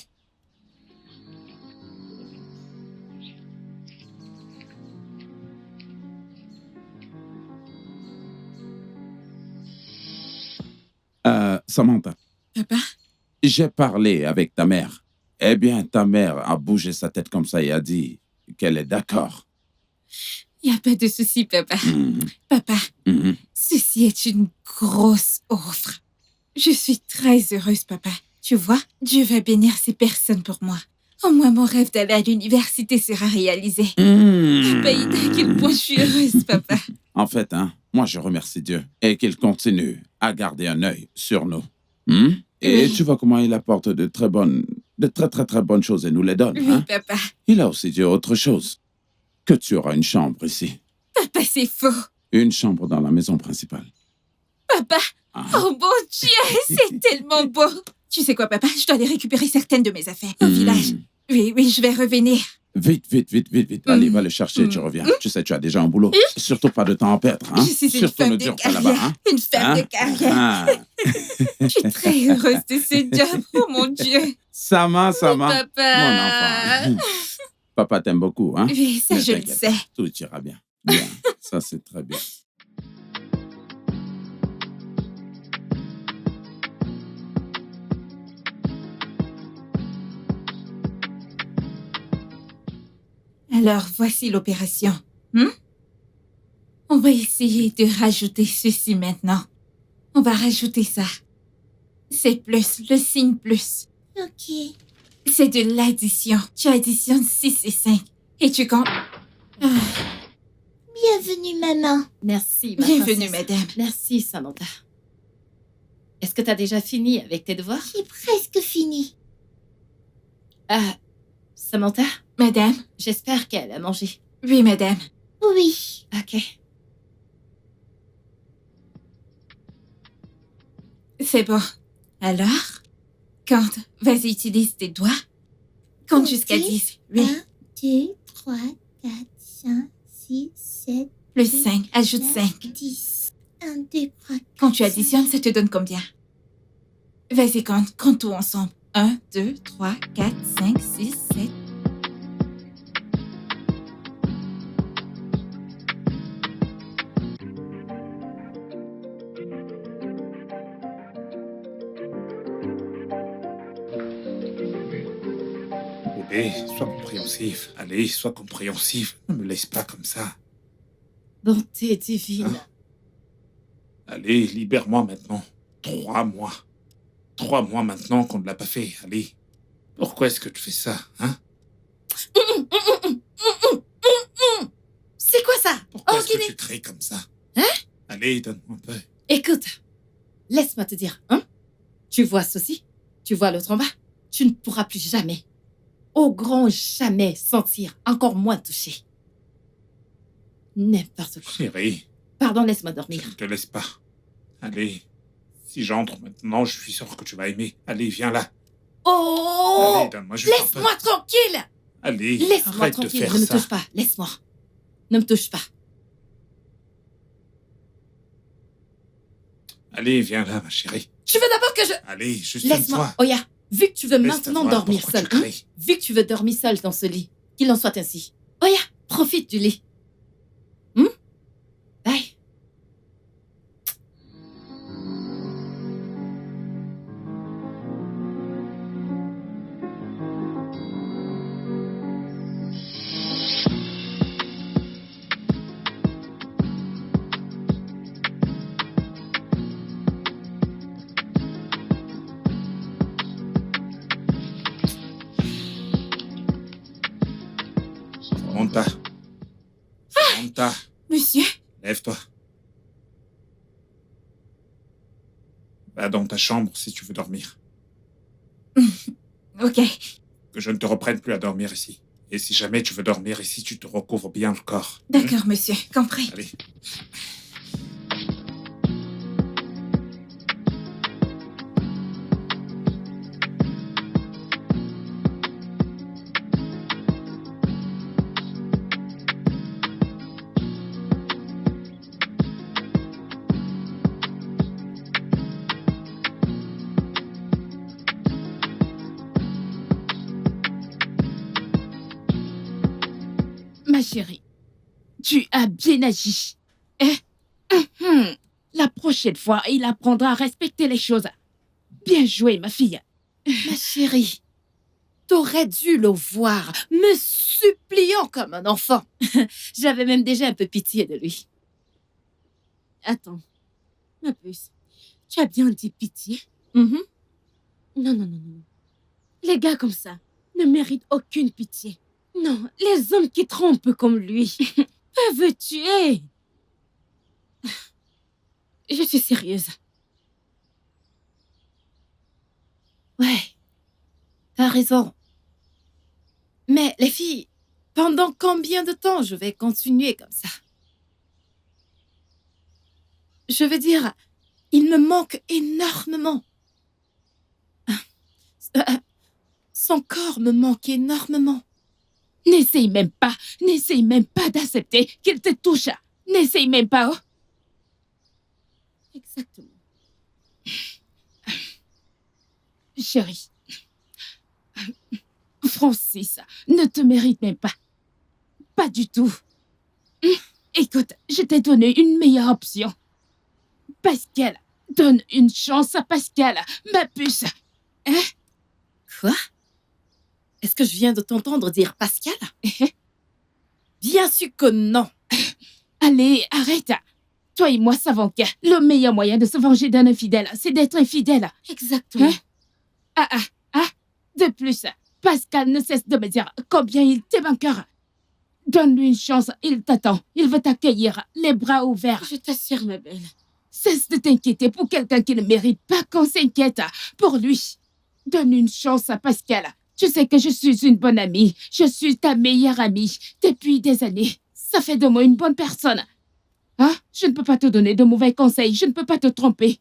Samantha, Papa? J'ai parlé avec ta mère. Eh bien, ta mère a bougé sa tête comme ça et a dit qu'elle est d'accord. Il n'y a pas de souci, papa. Papa, ceci est une grosse offre. Je suis très heureuse, papa. Tu vois, Dieu va bénir ces personnes pour moi. Au moins, mon rêve d'aller à l'université sera réalisé. Papa, il dit à quel point je suis heureuse, papa. En fait, moi, je remercie Dieu et qu'il continue à garder un œil sur nous. Et Oui. tu vois comment il apporte de très bonnes choses et nous les donne. Oui, papa. Il a aussi dit autre chose. Que tu auras une chambre ici. Papa, c'est faux. Une chambre dans la maison principale. Papa, oh mon Dieu, c'est tellement beau. Tu sais quoi, papa? Je dois aller récupérer certaines de mes affaires au village. Oui, je vais revenir. Vite. Allez, va le chercher, tu reviens. Tu sais, tu as déjà un boulot. Surtout pas de temps à perdre. Je suis une Surtout femme ne de dure pas là-bas. carrière. Une femme de carrière. Je suis très heureuse de ce job. Oh mon Dieu. Sama. Papa. Mon enfant. Papa t'aime beaucoup, hein? Oui, ça, Ne je le t'inquiète sais. pas, tout ira bien. Bien, ça c'est très bien. Alors, voici l'opération. On va essayer de rajouter ceci maintenant. On va rajouter ça. C'est plus, le signe plus. Ok. C'est de l'addition. Tu additionnes 6 et 5. Et tu comptes... Bienvenue, maman. Merci, ma Bienvenue, princesse. madame. Merci, Samantha. Est-ce que tu as déjà fini avec tes devoirs? J'ai presque fini. Samantha, Madame? j'espère qu'elle a mangé. Oui, madame. Oui. Ok. C'est bon. Alors, compte. Vas-y, utilise tes doigts. Compte jusqu'à 10. Oui. 1, 2, 3, 4, 5, 6, 7, Plus 5. Ajoute 5. 10. 1, 2, 3, 4. Quand tu additionnes, ça te donne combien? Vas-y, compte. Compte tout ensemble. 1, 2, 3, 4, 5, 6, 7. Bébé, sois compréhensif. Allez, sois compréhensif. Ne me laisse pas comme ça. Bonté divine. Allez, libère-moi maintenant. 3 mois. 3 mois maintenant qu'on ne l'a pas fait. Allez. Pourquoi est-ce que tu fais ça, hein? C'est quoi ça? Pourquoi Oh, est-ce que Guinée. tu cries comme ça? Hein? Allez, donne-moi un peu. Écoute, laisse-moi te dire, hein? Tu vois ceci? Tu vois l'autre en bas? Tu ne pourras plus jamais, au grand jamais, sentir, encore moins toucher. N'importe quoi. Chérie, Pardon, laisse-moi je dormir. ne te laisse pas. Allez. Si j'entre maintenant, je suis sûr que tu vas aimer. Allez, viens là. Oh! Allez, donne-moi juste un peu. Laisse-moi tranquille! Allez, Laisse-moi arrête de tranquille, faire ne me ça. touche pas, laisse-moi. Ne me touche pas. Allez, viens là, ma chérie. Je veux d'abord que je... Allez, juste une Laisse-moi. fois. Oya, vu que tu veux Laisse maintenant voir dormir pourquoi seul, tu hein? cries. Vu que tu veux dormir seul dans ce lit, qu'il en soit ainsi. Oya, profite du lit. Bye. Samantha. Samantha, Monsieur? lève-toi. Va dans ta chambre si tu veux dormir. Ok. Que je ne te reprenne plus à dormir ici. Et si jamais tu veux dormir ici, tu te recouvres bien le corps. D'accord, monsieur. Compris. Allez. Ma chérie, tu as bien agi. La prochaine fois, il apprendra à respecter les choses. Bien joué, ma fille. Ma chérie, t'aurais dû le voir, me suppliant comme un enfant. J'avais même déjà un peu pitié de lui. Attends, ma puce, tu as bien dit pitié? Mhm. Non, non, non, non. Les gars comme ça ne méritent aucune pitié. Non, les hommes qui trompent comme lui peuvent tuer. Je suis sérieuse. Ouais, t'as raison. Mais les filles, pendant combien de temps je vais continuer comme ça? Je veux dire, il me manque énormément. Son corps me manque énormément. N'essaye même pas d'accepter qu'il te touche. N'essaye même pas, oh. Exactement. Chérie, Francis ne te mérite même pas. Pas du tout. Écoute, je t'ai donné une meilleure option. Pascal, donne une chance à Pascal, ma puce. Hein? Quoi? Est-ce que je viens de t'entendre dire Pascal? Bien sûr que non. Allez, arrête. Toi et moi savons que le meilleur moyen de se venger d'un infidèle, c'est d'être infidèle. Exactement. De plus, Pascal ne cesse de me dire combien il t'aime encore. Donne-lui une chance, il t'attend. Il veut t'accueillir, les bras ouverts. Je t'assure, ma belle. Cesse de t'inquiéter pour quelqu'un qui ne mérite pas qu'on s'inquiète pour lui. Donne une chance à Pascal. Tu sais que je suis une bonne amie. Je suis ta meilleure amie depuis des années. Ça fait de moi une bonne personne. Hein? Je ne peux pas te donner de mauvais conseils. Je ne peux pas te tromper.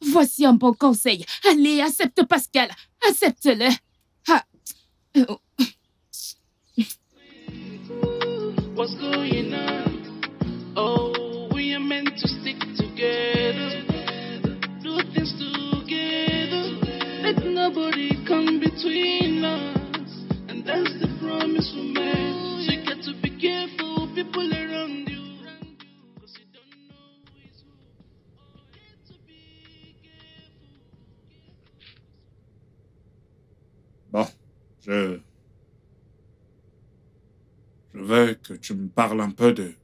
Voici un bon conseil. Allez, accepte Pascal. Accepte-le. Ah. What's going on? Oh, we are meant to stick together, do things together. Let nobody come between us, and that's the promise we made. So you got to be careful, people around you, 'cause you don't know who is who. Oh, you got to be careful. Bon, je veux que tu me parles un peu de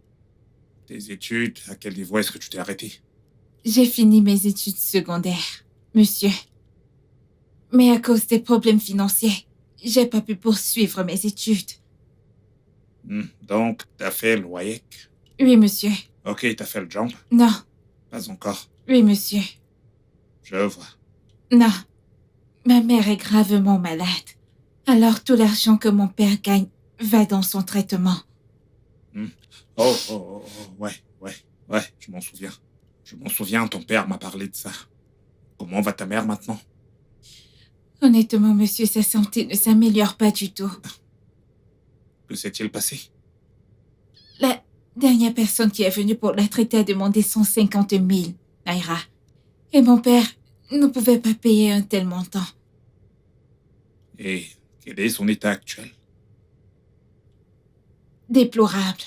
tes études. À quel niveau est-ce que tu t'es arrêté? J'ai fini mes études secondaires, monsieur. Mais à cause des problèmes financiers, j'ai pas pu poursuivre mes études. Donc, t'as fait le WAEC? Oui, monsieur. Ok, t'as fait le jump? Non. Pas encore. Oui, monsieur. Je vois. Non. Ma mère est gravement malade. Alors tout l'argent que mon père gagne va dans son traitement. Ouais, je m'en souviens. Je m'en souviens, ton père m'a parlé de ça. Comment va ta mère maintenant? Honnêtement, monsieur, sa santé ne s'améliore pas du tout. Que s'est-il passé? La dernière personne qui est venue pour la traiter a demandé 150 000 naira. Et mon père ne pouvait pas payer un tel montant. Et quel est son état actuel? Déplorable.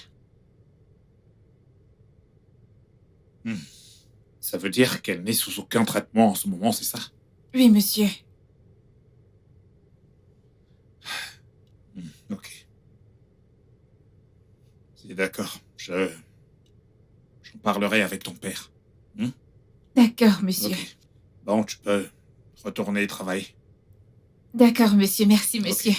Ça veut dire qu'elle n'est sous aucun traitement en ce moment, c'est ça? Oui, monsieur. Ok. C'est d'accord. J'en parlerai avec ton père. D'accord, monsieur. Ok. Bon, tu peux retourner travailler. D'accord, monsieur. Merci, Ok. monsieur.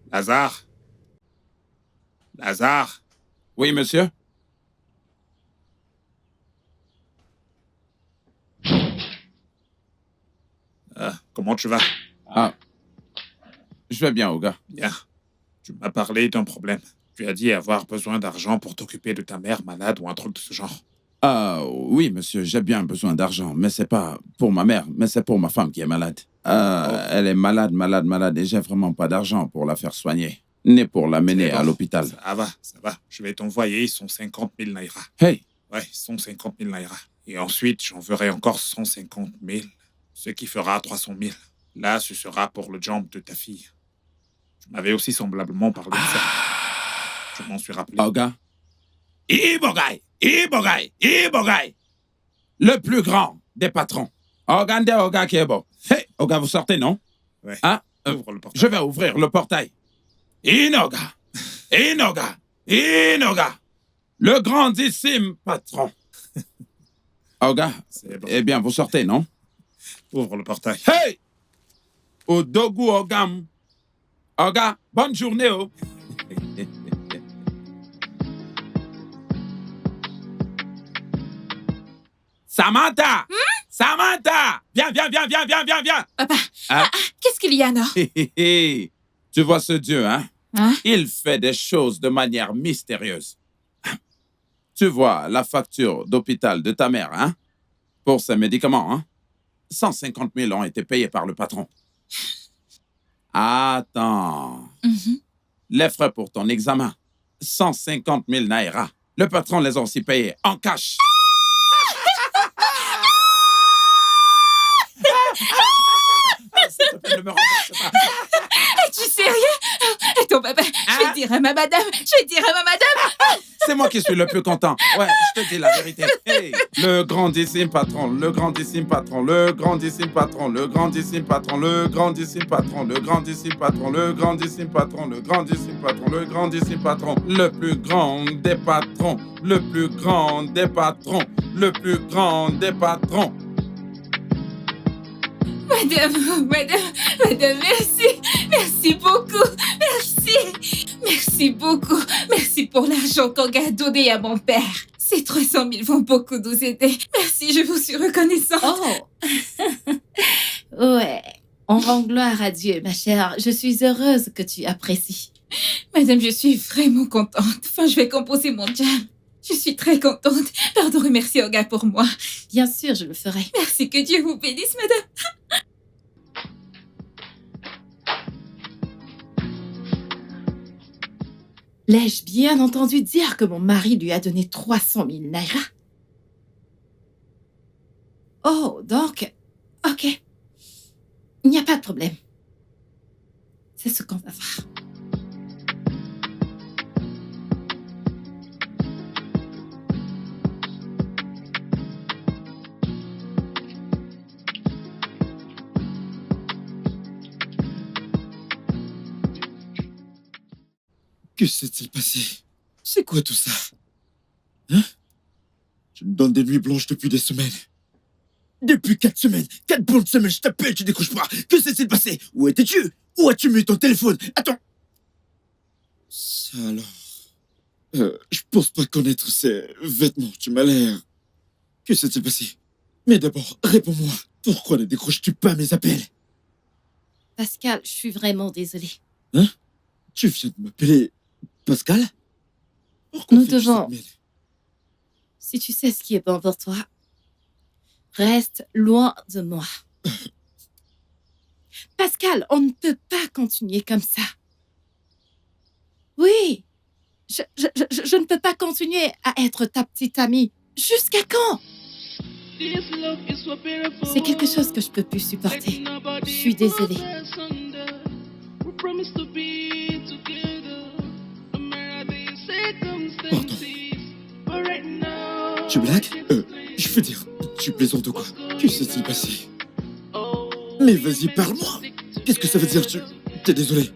Lazare? Lazare? Oui, monsieur? Comment tu vas? Ah. Je vais bien, Oga. Bien. Tu m'as parlé d'un problème. Tu as dit avoir besoin d'argent pour t'occuper de ta mère malade ou un truc de ce genre. Ah, oui, monsieur, j'ai bien besoin d'argent, mais c'est pas pour ma mère, mais c'est pour ma femme qui est malade. Elle est malade, et j'ai vraiment pas d'argent pour la faire soigner, ni pour l'amener à l'hôpital. Ça va. Je vais t'envoyer son 50 000 naira. Hey! Ouais, son 50 000 naira. Et ensuite, j'enverrai encore 150 000, ce qui fera 300 000. Là, ce sera pour le job de ta fille. Tu m'avais aussi semblablement parlé de ça. Je m'en suis rappelé. Oga. Ibogay! Le plus grand des patrons. Ogande Oga Kebo. Hey, Oga, vous sortez, non? Ouais. Hein? Ouvre le portail. Je vais ouvrir le portail. Inoga! Le grandissime patron. Oga, C'est bon. eh bien, vous sortez, non? Ouvre le portail. Hey! Odogu Ogam. Oga, bonne journée, oh. Samantha! Samantha! Viens! Papa, Hein? qu'est-ce qu'il y a, non? Tu vois ce Dieu, hein? Hein? Il fait des choses de manière mystérieuse. Tu vois la facture d'hôpital de ta mère, hein? Pour ses médicaments, hein? 150 000 ont été payés par le patron. Attends. Mhm. Les frais pour ton examen, 150 000 naira. Le patron les a aussi payés en cash. S'il te plaît, ne me renverse pas. Es-tu sérieux? Attends, papa, je vais dire à ma madame. C'est moi qui suis le plus content. Ouais, je te dis la vérité. Hey, le grandissime patron, le grandissime patron, le grandissime patron, le grandissime patron, le grandissime patron, le grandissime patron, le grandissime patron, le grandissime patron, le grandissime patron, le plus grand des patrons, le plus grand des patrons, le plus grand des patrons. Madame, merci beaucoup, merci beaucoup, merci pour l'argent qu'Oga a donné à mon père. Ces 300 000 vont beaucoup nous aider. Merci, je vous suis reconnaissante. Oh Ouais. On rend gloire à Dieu, ma chère. Je suis heureuse que tu apprécies. Madame, je suis vraiment contente. Enfin, je vais composer mon jam. Je suis très contente. Pardon, remercie Oga pour moi. Bien sûr, je le ferai. Merci, que Dieu vous bénisse, madame. L'ai-je bien entendu dire que mon mari lui a donné 300 000 naira? Oh, donc... Ok. Il n'y a pas de problème. C'est ce qu'on va faire. Que s'est-il passé? C'est quoi tout ça? Hein? Tu me donnes des nuits blanches depuis des semaines. Depuis 4 semaines, 4 bonnes semaines, je t'appelle, tu décroches pas. Que s'est-il passé? Où étais-tu? Où as-tu mis ton téléphone? Attends. Ça alors. Je pense pas connaître ces vêtements, tu m'as l'air. Que s'est-il passé? Mais d'abord, réponds-moi. Pourquoi ne décroches-tu pas mes appels? Pascal, je suis vraiment désolée. Hein? Tu viens de m'appeler Pascal? Pourquoi Nous fais-tu devons- cette mêlée? Si tu sais ce qui est bon pour toi, reste loin de moi. Pascal, on ne peut pas continuer comme ça. Oui, je ne peux pas continuer à être ta petite amie. Jusqu'à quand? C'est quelque chose que je peux plus supporter. Je suis désolée. Pardon. Tu blagues? Je veux dire, tu plaisantes ou quoi? Que s'est-il passé? Mais vas-y, parle-moi. Qu'est-ce que ça veut dire? T'es désolé?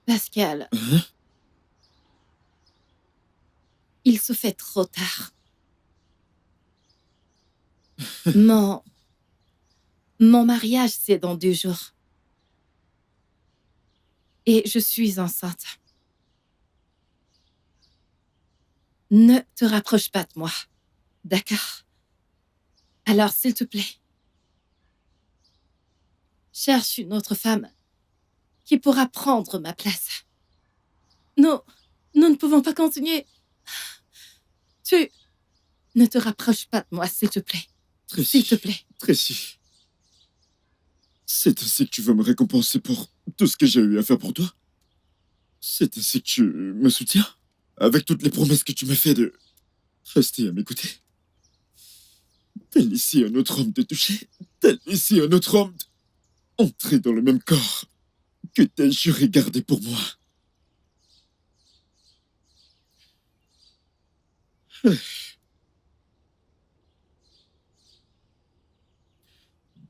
Pascal, Hein? il se fait trop tard. Mon mariage, c'est dans 2 jours. Et je suis enceinte. Ne te rapproche pas de moi. D'accord? Alors, s'il te plaît, cherche une autre femme qui pourra prendre ma place. Nous ne pouvons pas continuer. Tu ne te rapproches pas de moi, s'il te plaît. Tracy. S'il te plaît. Tracy. C'est ainsi que tu veux me récompenser pour tout ce que j'ai eu à faire pour toi? C'est ainsi que tu me soutiens? avec toutes les promesses que tu m'as fait de rester à mes côtés. T'as laissé un autre homme te toucher. T'as laissé un autre homme entrer dans le même corps que t'as juré garder pour moi.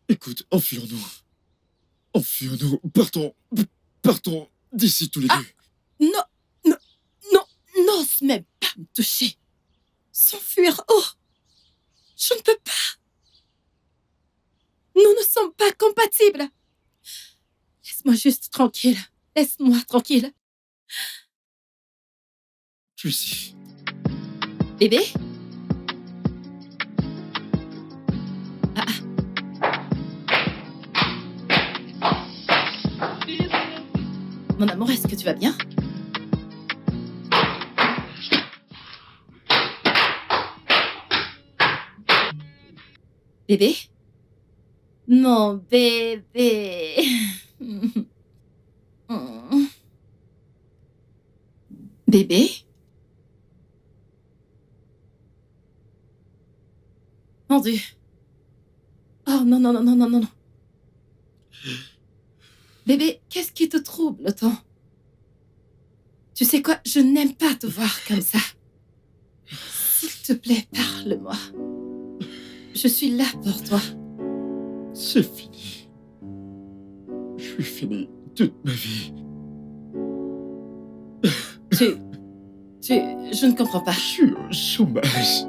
Écoute, enfuyons-nous. Enfuyons-nous. Partons d'ici tous les Ah. deux. Non, non, non, n'ose même pas me toucher. S'enfuir, oh, je ne peux pas. Nous ne sommes pas compatibles. Laisse-moi juste tranquille. Laisse-moi tranquille. Tracy. Bébé? Mon amour, est-ce que tu vas bien? Bébé? Mon bébé. Bébé? Mon Dieu. Oh non, non, non, non, non, non, non. Bébé, qu'est-ce qui te trouble tant? Tu sais quoi, je n'aime pas te voir comme ça. S'il te plaît, parle-moi. Je suis là pour toi. C'est fini. Je suis fini toute ma vie. Je ne comprends pas. Je suis au chômage.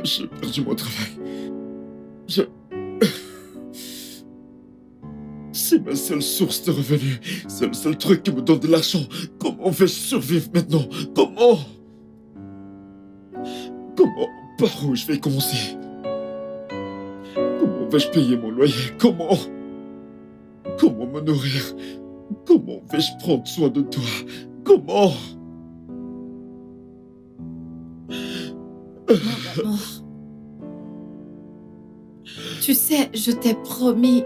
J'ai perdu mon travail. C'est ma seule source de revenus. C'est le seul truc qui me donne de l'argent. Comment vais-je survivre maintenant? Comment? Par où je vais commencer? Comment vais-je payer mon loyer? Comment me nourrir? Comment vais-je prendre soin de toi? Comment? Mon amour. Tu sais, je t'ai promis,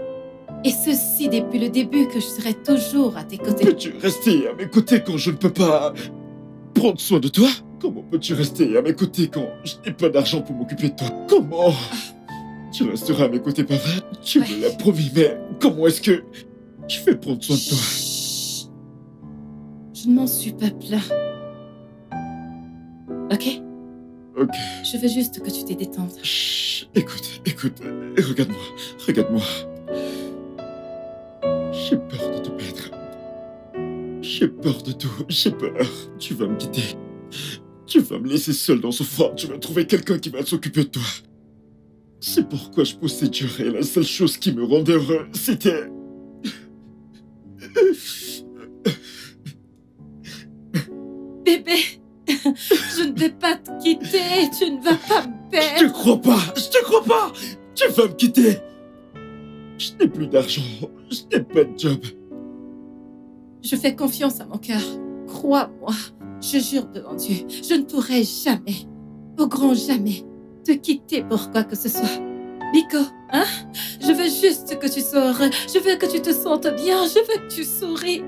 et ceci depuis le début, que je serai toujours à tes côtés. Peux-tu rester à mes côtés quand je ne peux pas prendre soin de toi? Comment peux-tu rester à mes côtés quand je n'ai pas d'argent pour m'occuper de toi? Comment? Tu resteras à mes côtés, pas vrai? Tu me l'as promis, mais comment est-ce que je vais prendre soin de toi? Chut. Je ne m'en suis pas plaint. Ok? Ok. Je veux juste que tu te détendes. Chut. Écoute, regarde-moi. J'ai peur de te perdre. J'ai peur de tout, j'ai peur. Tu vas me quitter. Tu vas me laisser seul dans ce froid. Tu vas trouver quelqu'un qui va s'occuper de toi. C'est pourquoi je poussais dur et la seule chose qui me rendait heureux, c'était... Bébé, je ne vais pas te quitter. Tu ne vas pas me Je perdre. te crois pas. Tu vas me quitter. Je n'ai plus d'argent. Je n'ai pas de job. Je fais confiance à mon cœur. Crois-moi, je jure devant Dieu, je ne pourrai jamais, au grand jamais, te quitter pour quoi que ce soit. Nico, hein? Je veux juste que tu sors. Je veux que tu te sentes bien. Je veux que tu souris.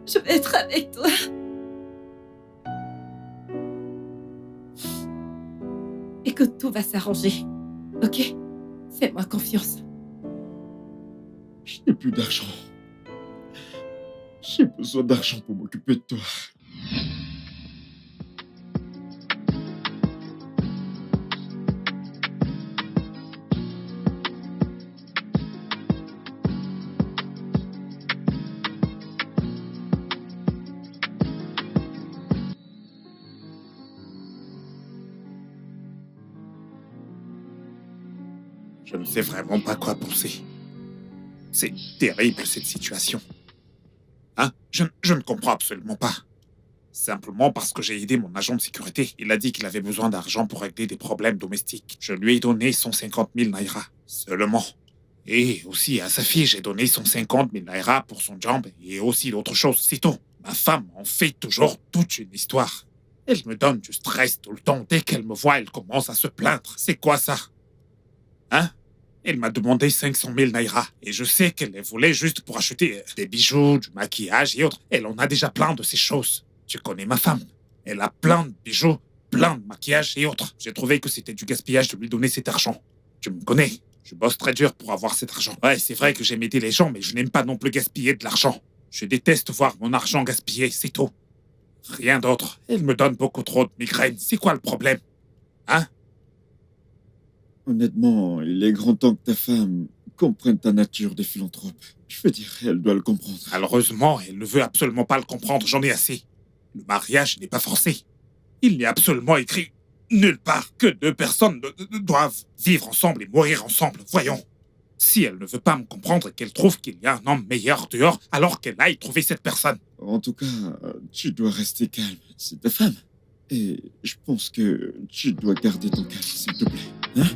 Je veux être avec toi. Écoute, tout va s'arranger. Ok? Fais-moi confiance. Je n'ai plus d'argent. J'ai besoin d'argent pour m'occuper de toi. Je ne sais vraiment pas quoi penser. C'est terrible, cette situation. Hein? Je ne comprends absolument pas. Simplement parce que j'ai aidé mon agent de sécurité. Il a dit qu'il avait besoin d'argent pour régler des problèmes domestiques. Je lui ai donné 150 000 naira. Seulement. Et aussi à sa fille, j'ai donné 150 000 naira pour son job et aussi d'autres choses. C'est tout. Ma femme en fait toujours toute une histoire. Elle me donne du stress tout le temps. Dès qu'elle me voit, elle commence à se plaindre. C'est quoi ça? Hein? Elle m'a demandé 500 000 naira. Et je sais qu'elle les voulait juste pour acheter des bijoux, du maquillage et autres. Elle en a déjà plein de ces choses. Tu connais ma femme. Elle a plein de bijoux, plein de maquillage et autres. J'ai trouvé que c'était du gaspillage de lui donner cet argent. Tu me connais. Je bosse très dur pour avoir cet argent. Ouais, c'est vrai que j'aime aider les gens, mais je n'aime pas non plus gaspiller de l'argent. Je déteste voir mon argent gaspillé, c'est tout. Rien d'autre. Elle me donne beaucoup trop de migraines. C'est quoi le problème? Hein? Honnêtement, il est grand temps que ta femme comprenne ta nature de philanthrope. Je veux dire, elle doit le comprendre. Malheureusement, elle ne veut absolument pas le comprendre, j'en ai assez. Le mariage n'est pas forcé. Il n'est absolument écrit nulle part que deux personnes doivent vivre ensemble et mourir ensemble. Voyons. Si elle ne veut pas me comprendre et qu'elle trouve qu'il y a un homme meilleur dehors, alors qu'elle aille trouver cette personne. En tout cas, tu dois rester calme. C'est ta femme. Et je pense que tu dois garder ton calme, s'il te plaît. Hein?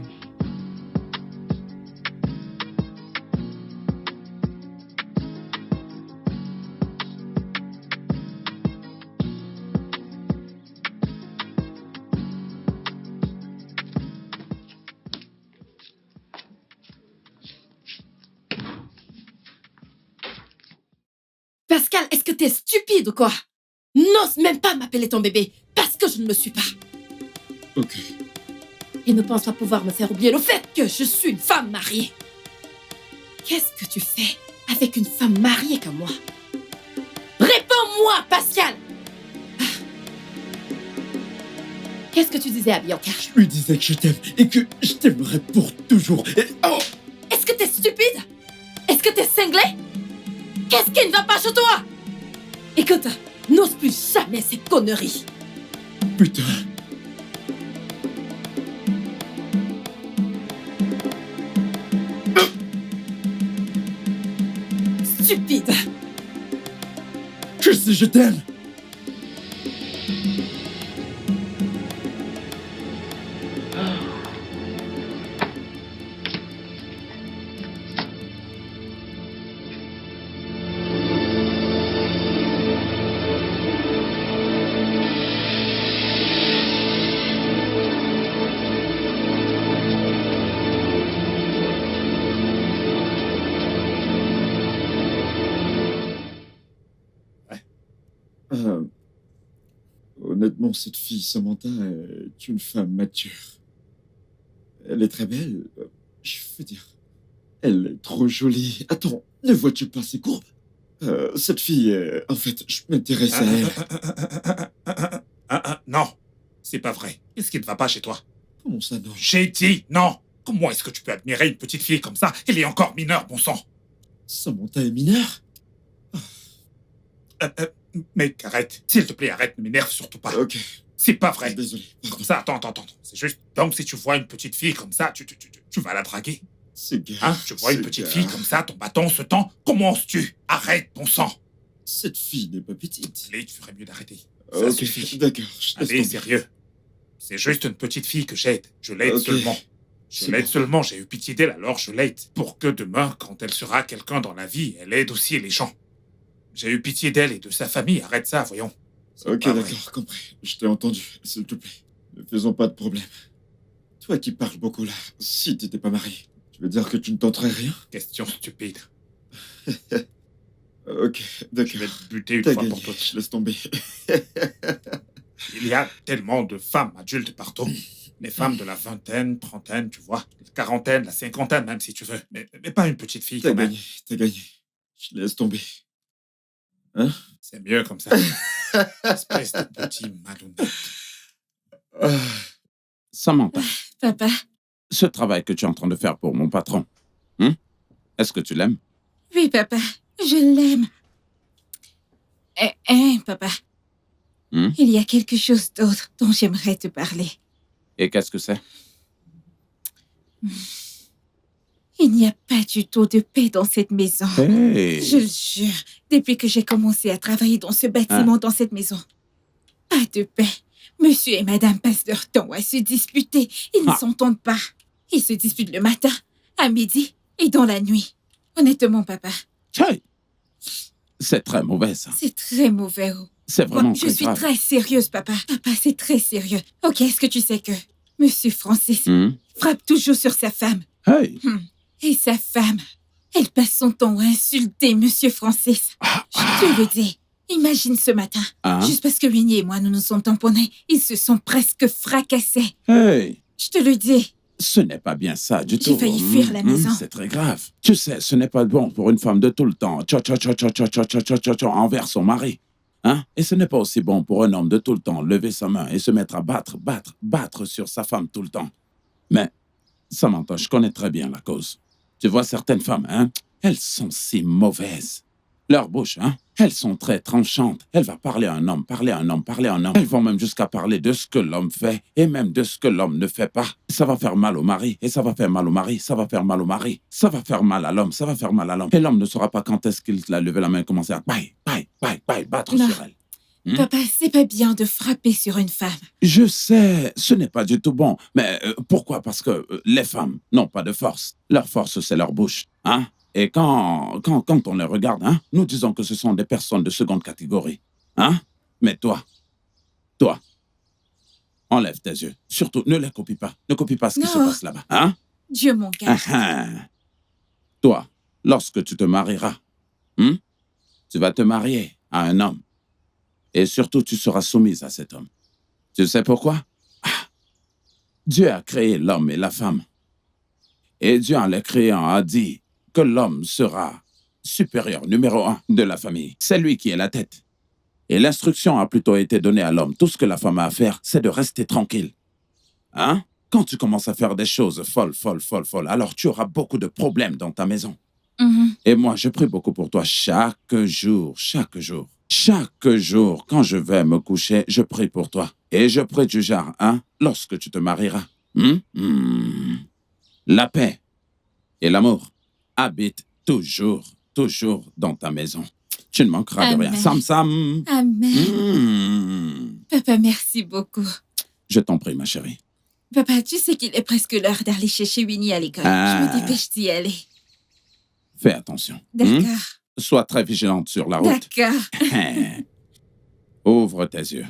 Pascal, est-ce que t'es stupide ou quoi? N'ose même pas m'appeler ton bébé, parce que je ne le suis pas. Ok. Et ne pense pas pouvoir me faire oublier le fait que je suis une femme mariée. Qu'est-ce que tu fais avec une femme mariée comme moi? Réponds-moi, Pascal! Qu'est-ce que tu disais à Bianca? Je lui disais que je t'aime et que je t'aimerai pour toujours. Et... Oh! Est-ce que t'es stupide? Est-ce que t'es cinglé? Qu'est-ce qui ne va pas chez toi? Écoute, n'ose plus jamais ces conneries. Putain. Stupide. Je sais, je t'aime. Honnêtement, cette fille, Samantha, est une femme mature. Elle est très belle. Je veux dire, elle est trop jolie. Attends, ne vois-tu pas ses courbes? Cette fille, en fait, je m'intéresse à elle. Non, c'est pas vrai. Qu'est-ce qui ne va pas chez toi? Comment ça, non? J'ai dit non. Comment est-ce que tu peux admirer une petite fille comme ça? Elle est encore mineure, bon sang. Samantha est mineure? Mec, arrête. S'il te plaît, arrête, ne m'énerve surtout pas. Ok, C'est pas vrai. désolé. Pardon. Comme ça, attends. C'est juste, donc si tu vois une petite fille comme ça, tu vas la draguer. C'est gars. Hein? Tu vois une petite fille comme ça, ton bâton se tend, comment oses-tu? Arrête, bon sang. Cette fille n'est pas petite. Allez, tu ferais mieux d'arrêter. Ça Ok, suffit. d'accord. Je laisse Allez, tomber. sérieux. C'est juste une petite fille que j'aide. Je l'aide Ok. seulement. Je C'est l'aide bon. seulement, j'ai eu pitié d'elle, alors je l'aide. Pour que demain, quand elle sera quelqu'un dans la vie, elle aide aussi les gens. J'ai eu pitié d'elle et de sa famille, arrête ça, voyons. C'est Ok, pas vrai. d'accord, compris. Je t'ai entendu, s'il te plaît. Ne faisons pas de problème. Toi qui parles beaucoup là, si t'étais pas marié, tu veux dire que tu ne tenterais rien? Question stupide. Ok, Je d'accord. vais te buter une T'as fois gagné, pour toutes. je laisse tomber. Il y a tellement de femmes adultes partout. Les femmes de la vingtaine, trentaine, tu vois. La quarantaine, la cinquantaine même si tu veux. Mais pas une petite fille T'as quand même. gagné, t'as gagné. Je laisse tomber. Hein? C'est mieux comme ça. Espèce de petit malhonnête. Ah, Samantha, Papa, ce travail que tu es en train de faire pour mon patron, est-ce que tu l'aimes? oui, papa, je l'aime. Papa, il y a quelque chose d'autre dont j'aimerais te parler. Et qu'est-ce que c'est? Il n'y a pas du tout de paix dans cette maison. Hey! Je le jure, depuis que j'ai commencé à travailler dans ce bâtiment, dans cette maison. Pas de paix. Monsieur et madame passent leur temps à se disputer. Ils ne s'entendent pas. Ils se disputent le matin, à midi et dans la nuit. Honnêtement, papa, Hey! C'est très mauvais, ça. c'est très mauvais. C'est vraiment Je très suis grave. très sérieuse, papa. Papa, c'est très sérieux. Ok, est-ce que tu sais que Monsieur Francis Hmm? frappe toujours sur sa femme? Hey! Et sa femme, elle passe son temps à insulter Monsieur Francis. Je te le dis. Imagine ce matin, juste parce que Winnie et moi nous nous sommes tamponnés, ils se sont presque fracassés. Hey, Je te le dis. ce n'est pas bien ça du tout. J'ai failli fuir la maison. C'est très grave. Tu sais, ce n'est pas bon pour une femme de tout le temps envers son mari. Hein? Et ce n'est pas aussi bon pour un homme de tout le temps lever sa main et se mettre à battre sur sa femme tout le temps. Mais, Samantha, je connais très bien la cause. Tu vois, certaines femmes, hein, elles sont si mauvaises. Leurs bouches, hein, elles sont très tranchantes. Elles vont parler à un homme. Elles vont même jusqu'à parler de ce que l'homme fait et même de ce que l'homme ne fait pas. Ça va faire mal au mari, et ça va faire mal au mari, ça va faire mal au mari, ça va faire mal à l'homme, ça va faire mal à l'homme. Et l'homme ne saura pas quand est-ce qu'il a levé la main et commencé à battre Non. sur elle. Papa, c'est pas bien de frapper sur une femme. Je sais, ce n'est pas du tout bon. Mais pourquoi? Parce que les femmes n'ont pas de force. Leur force, c'est leur bouche. Hein? Et quand on les regarde, hein, nous disons que ce sont des personnes de seconde catégorie. Hein? Mais toi, enlève tes yeux. Surtout, ne les copie pas. Ne copie pas ce qui se passe là-bas. Hein? Dieu mon gars. Toi, lorsque tu te marieras, tu vas te marier à un homme. Et surtout, tu seras soumise à cet homme. Tu sais pourquoi? Dieu a créé l'homme et la femme. Et Dieu, en les créant, a dit que l'homme sera supérieur, numéro 1 de la famille. C'est lui qui est la tête. Et l'instruction a plutôt été donnée à l'homme. Tout ce que la femme a à faire, c'est de rester tranquille. Hein? Quand tu commences à faire des choses folles, alors tu auras beaucoup de problèmes dans ta maison. Et moi, je prie beaucoup pour toi chaque jour. Chaque jour, quand je vais me coucher, je prie pour toi. Et je prie du genre, hein, lorsque tu te marieras. La paix et l'amour habitent toujours dans ta maison. Tu ne manqueras de rien. Sam. Amen. Papa, merci beaucoup. Je t'en prie, ma chérie. Papa, tu sais qu'il est presque l'heure d'aller chercher Winnie à l'école. Je me dépêche d'y aller. Fais attention. D'accord. Sois très vigilante sur la route. D'accord. Ouvre tes yeux.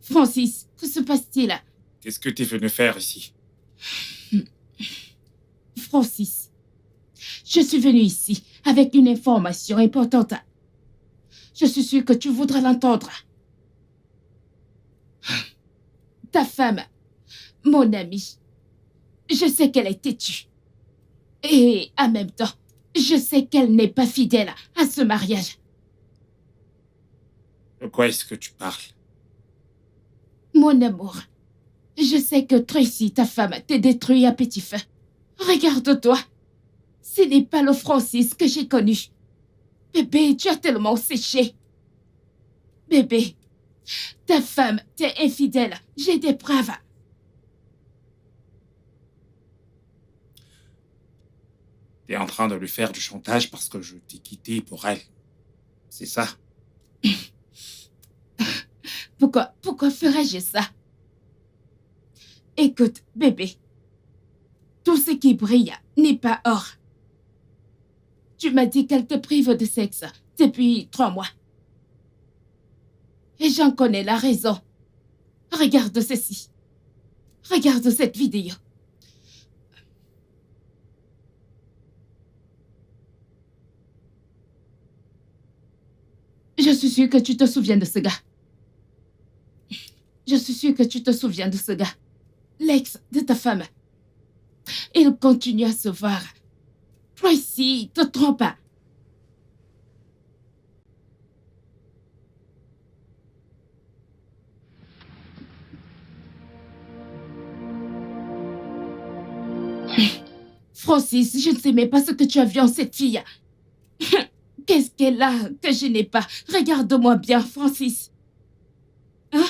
Francis, que se passe-t-il? Qu'est-ce que tu es venu faire ici? Francis, je suis venue ici avec une information importante. Je suis sûre que tu voudras l'entendre. Ta femme, mon amie, je sais qu'elle est têtue. Et en même temps, je sais qu'elle n'est pas fidèle à ce mariage. De quoi est-ce que tu parles? Mon amour, je sais que Tracy, ta femme, t'est détruite à petit feu. Regarde-toi. Ce n'est pas le Francis que j'ai connu. Bébé, tu as tellement séché. Bébé, ta femme t'est infidèle. J'ai des preuves. Tu es en train de lui faire du chantage parce que je t'ai quitté pour elle. C'est ça? Pourquoi ferais-je ça? Écoute, bébé. Tout ce qui brille n'est pas or. Tu m'as dit qu'elle te prive de sexe depuis 3 mois. Et j'en connais la raison. Regarde ceci. Regarde cette vidéo. Je suis sûre que tu te souviens de ce gars. Je suis sûre que tu te souviens de ce gars. L'ex de ta femme. Il continue à se voir. Tracy, te trompe pas. Francis, je ne sais même pas ce que tu as vu en cette fille. Qu'est-ce qu'elle a que je n'ai pas? Regarde-moi bien, Francis. Hein?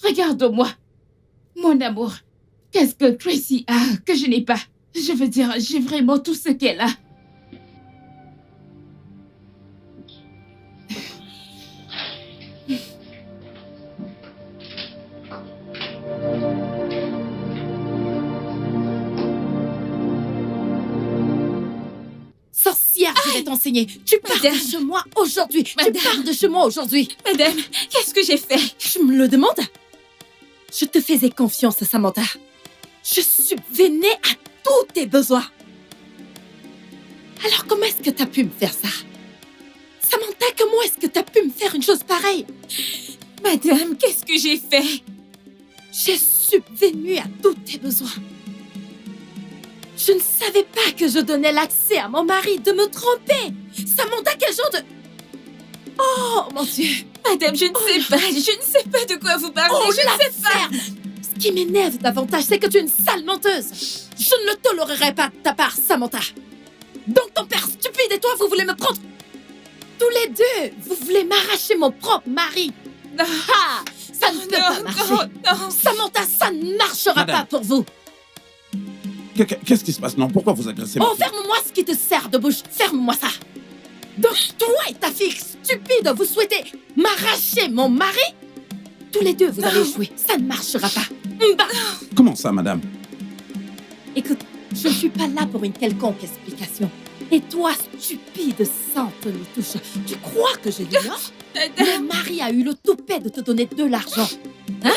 Regarde-moi. Mon amour. Qu'est-ce que Tracy a que je n'ai pas? Je veux dire, j'ai vraiment tout ce qu'elle a. vais t'enseigner. Tu pars de Madame. chez moi aujourd'hui. Madame. Tu pars de chez moi aujourd'hui. Madame, qu'est-ce que j'ai fait? Je me le demande. Je te faisais confiance, Samantha. Je subvenais à tous tes besoins. Alors comment est-ce que t'as pu me faire ça? Samantha, comment est-ce que t'as pu me faire une chose pareille? Madame, qu'est-ce que j'ai fait? J'ai subvenu à tous tes besoins. Je ne savais pas que je donnais l'accès à mon mari de me tromper. Samantha, quel genre de... Oh, mon Dieu. Madame, je ne sais pas. Je ne sais pas de quoi vous parlez. Oh, je ne sais pas. ferme. Ce qui m'énerve davantage, c'est que tu es une sale menteuse. Je ne le tolérerai pas de ta part, Samantha. Donc ton père stupide et toi, vous voulez me prendre... Tous les deux, vous voulez m'arracher mon propre mari. Non. Ah, ça ne peut pas marcher. non. Samantha, ça ne marchera Madame. pas pour vous. Qu'est-ce qui se passe? Non, pourquoi vous agressez ma Oh, fille? ferme-moi ce qui te sert de bouche. Ferme-moi ça. Donc, toi et ta fille stupide, vous souhaitez m'arracher mon mari? Tous les deux, vous allez échouer. Ça ne marchera pas. Bah. Comment ça, madame? Écoute, je ne suis pas là pour une quelconque explication. Et toi, stupide, sans Tony Touche, tu crois que je l'ignore? Mon mari a eu le toupet de te donner de l'argent. Hein?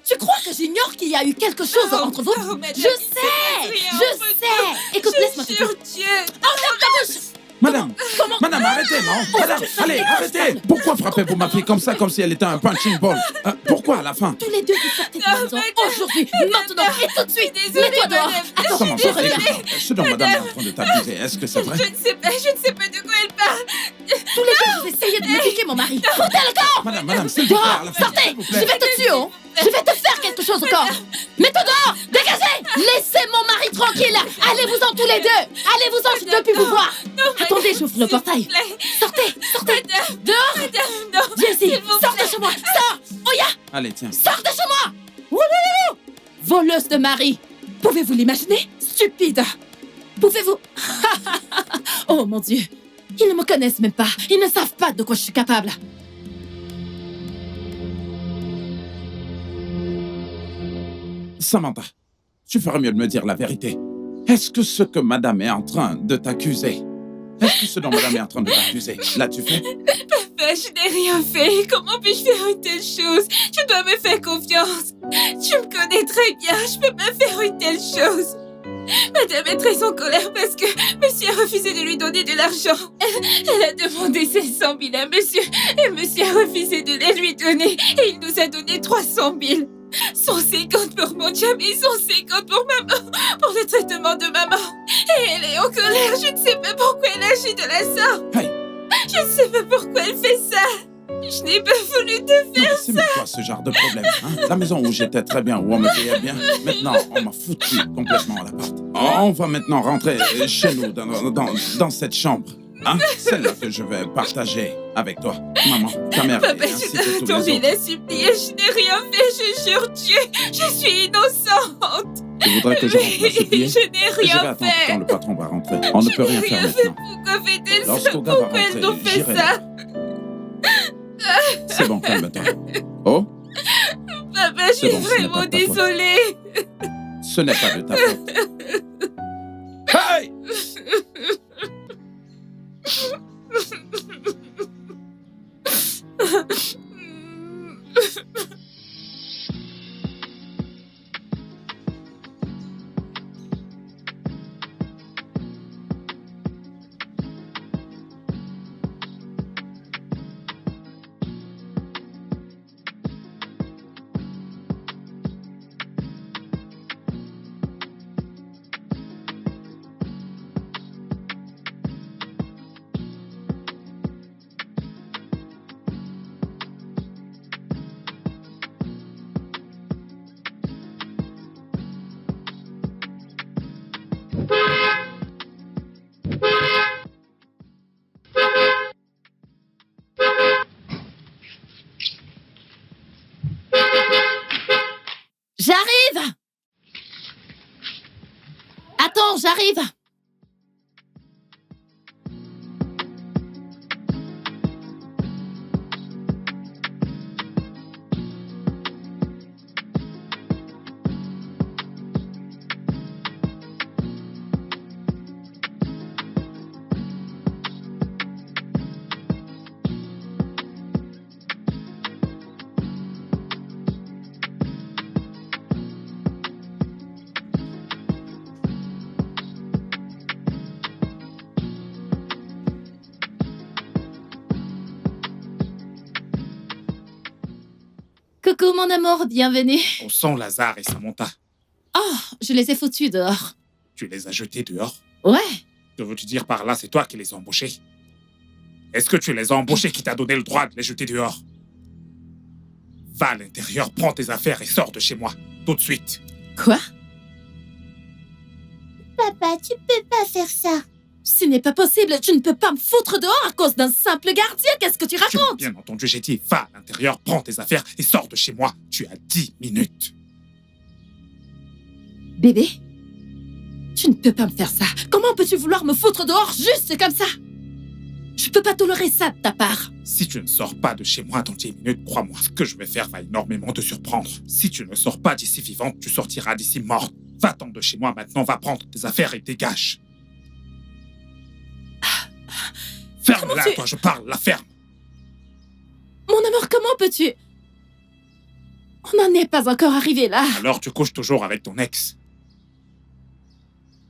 Tu crois que j'ignore qu'il y a eu quelque chose entre vous? Non, madame, Je il sais, s'est passé je entre sais. Écoute, laisse-moi te Sur dire. Dieu. Ferme ta bouche. Madame! Comment? Madame, arrêtez, non? Madame, allez, arrêtez! Pourquoi frappez-vous ma fille comme ça, comme si elle était un punching ball? Pourquoi à la fin? Tous les deux, vous sortez de la maison aujourd'hui, maintenant et tout de suite. Désolée, Mets-toi dehors. madame. Attends, Comment je ça? reviens. Ce dont madame est en train de t'accuser, est-ce que c'est vrai? Je ne sais pas de quoi elle parle. Tous les deux, vous essayez de me piquer mon mari. Foutez le camp. Madame, s'il vous plaît, à la fin, Sortez. s'il vous Je plaît. vais te tuer, hein. Je vais te faire quelque chose encore. Mets-toi dehors. Dégagez. Laissez mon mari tranquille. Allez-vous-en tous les deux. Allez-vous-en, je ne veux plus vous voir. Attendez, j'ouvre le portail. Sortez. Dehors. Non. Viens ici. S'il vous Sors de chez moi. Sors. Oya. Allez, tiens. Sors de chez moi. Wouhou. Voleuse de mari. Pouvez-vous l'imaginer? Stupide. Pouvez-vous... Oh mon Dieu. Ils ne me connaissent même pas. Ils ne savent pas de quoi je suis capable. Samantha, tu ferais mieux de me dire la vérité. Est-ce que ce que madame est en train de t'accuser, est-ce que ce dont madame est en train de t'accuser, l'as-tu fait? Papa, je n'ai rien fait. Comment puis-je faire une telle chose? Tu dois me faire confiance. Tu me connais très bien. Je peux pas faire une telle chose. Madame est très en colère parce que monsieur a refusé de lui donner de l'argent. Elle a demandé 500 000 à monsieur et monsieur a refusé de les lui donner et il nous a donné 300 000. 150 pour mon job et 150 pour maman, pour le traitement de maman. Et elle est en colère. Je ne sais pas pourquoi elle agit de la sorte. Hey. Je ne sais pas pourquoi elle fait ça. Je n'ai pas voulu te Non, faire. mais c'est même quoi ce genre de problème, hein? La maison où j'étais très bien, où on me payait bien, maintenant on m'a foutu complètement à la porte. On va maintenant rentrer chez nous, dans cette chambre. Hein? Celle-là que je vais partager avec toi, maman, ta mère Papa, et ainsi je que t'ai tous les attendu autres. la supplier. Je n'ai rien fait. Je jure Dieu. Je suis innocente. Tu voudrais que je rentre la supplier? Je n'ai Je vais rien attendre quand fait. le patron va rentrer. On ne peut rien faire maintenant. Pourquoi fait-elle ça? Lorsqu'Oga va Pourquoi elle nous rentrer, fait j'irai. ça? C'est bon, calme-toi. Oh, Papa, je C'est suis bon, ce n'est vraiment pas de ta faute. désolée. ce n'est pas de ta faute. Hey! J'arrive. Attends, j'arrive. Coucou mon amour, bienvenue. Où sont Lazare et Samantha? Oh, je les ai foutus dehors. Tu les as jetés dehors? Ouais. Que veux-tu dire par là? C'est toi qui les as embauchés? Est-ce que tu les as embauchés qui t'a donné le droit de les jeter dehors? Va à l'intérieur, prends tes affaires et sors de chez moi. Tout de suite. Quoi? Papa, tu peux pas faire ça. Ce n'est pas possible, tu ne peux pas me foutre dehors à cause d'un simple gardien, qu'est-ce que tu Tu m'as racontes? bien entendu, j'ai dit, va à l'intérieur, prends tes affaires et sors de chez moi. Tu as 10 minutes. Bébé? Tu ne peux pas me faire ça. Comment peux-tu vouloir me foutre dehors juste comme ça? Je peux pas tolérer ça de ta part. Si tu ne sors pas de chez moi dans 10 minutes, crois-moi, ce que je vais faire va énormément te surprendre. Si tu ne sors pas d'ici vivante, tu sortiras d'ici morte. Va-t'en de chez moi maintenant, va prendre tes affaires et dégage. Ferme-la, Comment tu- toi, je parle, la ferme. Mon amour, comment peux-tu? On n'en est pas encore arrivé là. Alors tu couches toujours avec ton ex.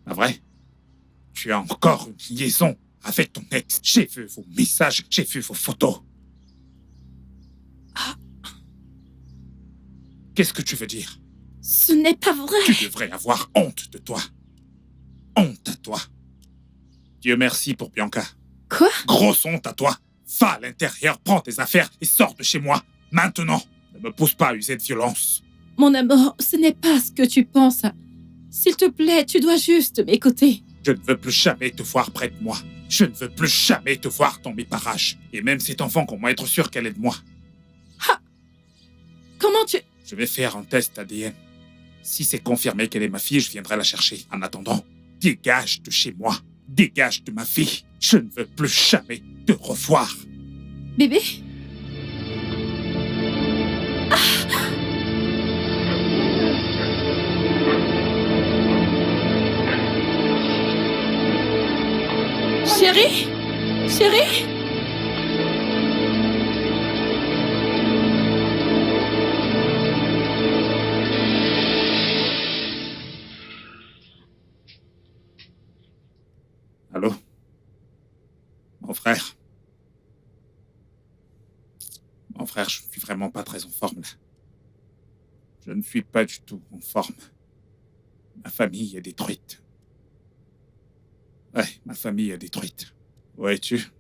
Pas vrai? Tu as encore une liaison avec ton ex. J'ai vu vos messages, j'ai vu vos photos. Qu'est-ce que tu veux dire? Ce n'est pas vrai. Tu devrais avoir honte de toi. Honte à toi. Dieu merci pour Bianca. Quoi? Grosse honte à toi. Va à l'intérieur, prends tes affaires et sors de chez moi. Maintenant. Ne me pousse pas à user de violence. Mon amour, ce n'est pas ce que tu penses. S'il te plaît, tu dois juste m'écouter. Je ne veux plus jamais te voir près de moi. Je ne veux plus jamais te voir dans mes parages. Et même cet enfant, comment être sûr qu'elle est de moi? Comment tu... Je vais faire un test ADN. Si c'est confirmé qu'elle est ma fille, je viendrai la chercher. En attendant, dégage de chez moi. Dégage de ma fille. Je ne veux plus jamais te revoir. Bébé? Chérie? Chérie? Allô? Mon frère? Mon frère, je ne suis vraiment pas très en forme là. Je ne suis pas du tout en forme. Ma famille est détruite. Ouais, ma famille est détruite. Où es-tu?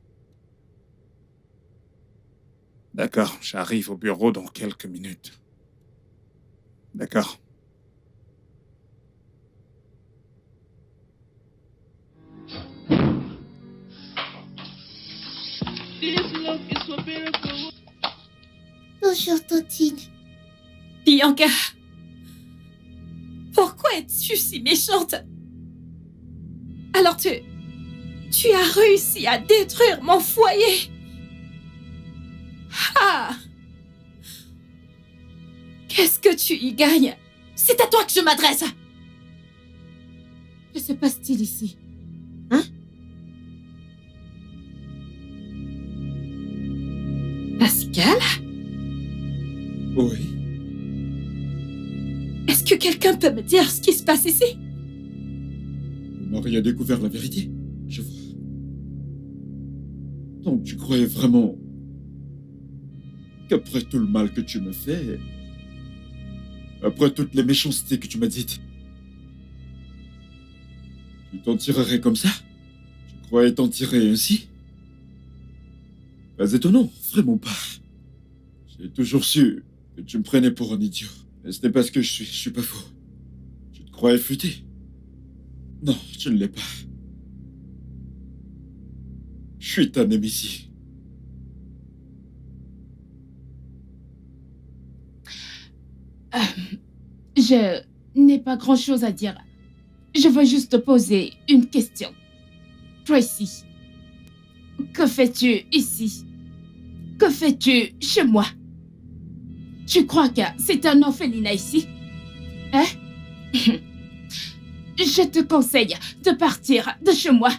D'accord, j'arrive au bureau dans quelques minutes. D'accord. This love is so beautiful. Bonjour, Tontine. Bianca? Pourquoi es-tu si méchante? Alors tu as réussi à détruire mon foyer. Ah! Qu'est-ce que tu y gagnes? C'est à toi que je m'adresse. Que se passe-t-il ici? Hein? Pascal? Oui. Est-ce que quelqu'un peut me dire ce qui se passe ici? Marie a découvert la vérité. Je vois. Donc tu croyais vraiment qu'après tout le mal que tu me fais, après toutes les méchancetés que tu m'as dites, tu t'en tirerais comme ça? Tu croyais t'en tirer ainsi? Pas étonnant, vraiment pas. J'ai toujours su que tu me prenais pour un idiot. Mais ce n'est pas ce que je suis pas faux. Tu te croyais futé? Non, tu ne l'es pas. Je suis ta némésie. Je n'ai pas grand-chose à dire. Je veux juste te poser une question. Tracy, que fais-tu ici? Que fais-tu chez moi? Tu crois que c'est un orphelinat ici? Hein? Je te conseille de partir de chez moi.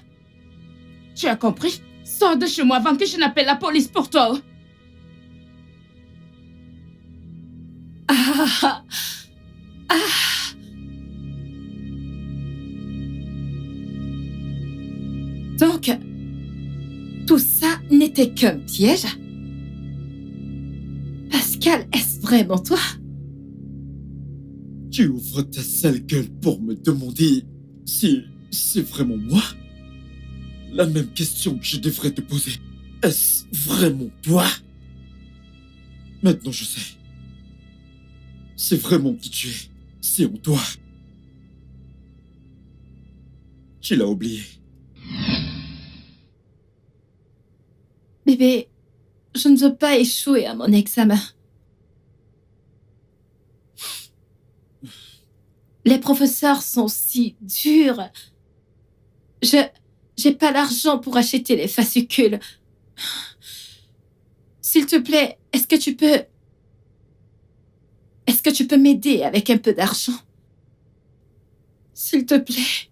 Tu as compris? Sors de chez moi avant que je n'appelle la police pour toi. Ah! Ah! Donc, tout ça n'était qu'un piège? Pascal, est-ce vraiment toi? Tu ouvres ta sale gueule pour me demander si c'est vraiment moi? La même question que je devrais te poser. Est-ce vraiment toi? Maintenant je sais. C'est vraiment qui tu es. C'est en toi. Tu l'as oublié. Bébé, je ne veux pas échouer à mon examen. Les professeurs sont si durs. J'ai pas l'argent pour acheter les fascicules. S'il te plaît, est-ce que tu peux m'aider avec un peu d'argent? S'il te plaît.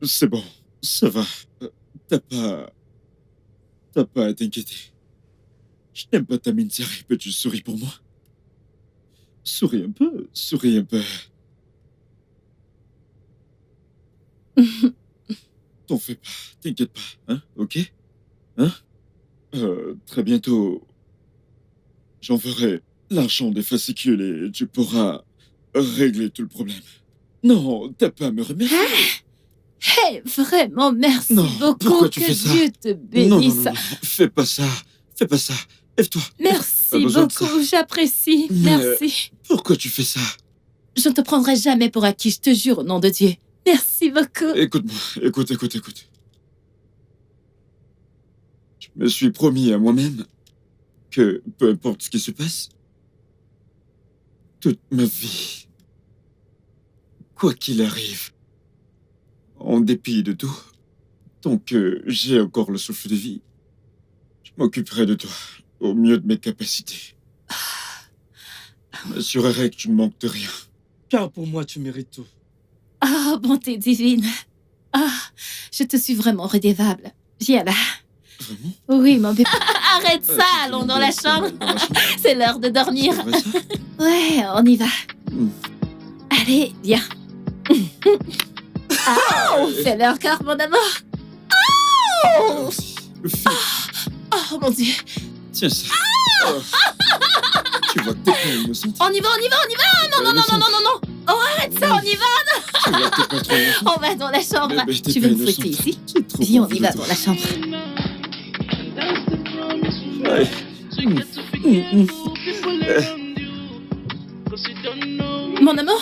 C'est bon, ça va. T'as pas à t'inquiéter. Je n'aime pas ta mine sérieuse. Peux-tu sourire pour moi? Souris un peu, souris un peu. T'en fais pas, t'inquiète pas, hein, ok? Hein? Très bientôt, j'enverrai l'argent des fascicules et tu pourras régler tout le problème. Non, t'as pas à me remercier. Hey, vraiment, merci Non, beaucoup. pourquoi tu que fais ça? Dieu te Non, bénisse. non, fais pas ça, fais pas ça. Lève-toi. Pas Merci besoin de ça. beaucoup, j'apprécie. Mais- Merci. Pourquoi tu fais ça? Je ne te prendrai jamais pour acquis, je te jure, au nom de Dieu. Merci beaucoup. Écoute-moi, écoute. Je me suis promis à moi-même que peu importe ce qui se passe, toute ma vie, quoi qu'il arrive, en dépit de tout, tant que j'ai encore le souffle de vie, je m'occuperai de toi au mieux de mes capacités. Je m'assurerai que tu ne manques de rien. Car pour moi, tu mérites tout. Ah, bonté divine. Ah, je te suis vraiment redevable. Viens là. Vraiment? Oui, mon bébé. Arrête ça, Tu allons te dans la demandes chambre. dans la chambre? C'est l'heure de dormir. C'est vrai, ça? Ouais, on y va. Mm. Allez, viens. Ah, fais-le encore, mon amour. Oh, Fais- oh mon Dieu. Tiens ça. Oh. Tu vois que t'es pas innocente. On y va. Non. Oh, arrête ça, on y va. Tu vois que t'es pas trop innocente. On va dans la chambre. Mais t'es Tu pas veux me fouetter innocente. ici? C'est trop Viens, on envie y de va toi. dans la chambre. That's the promise we Ouais. made. So you get to forget who people around you. 'Cause you don't know. Mon amour,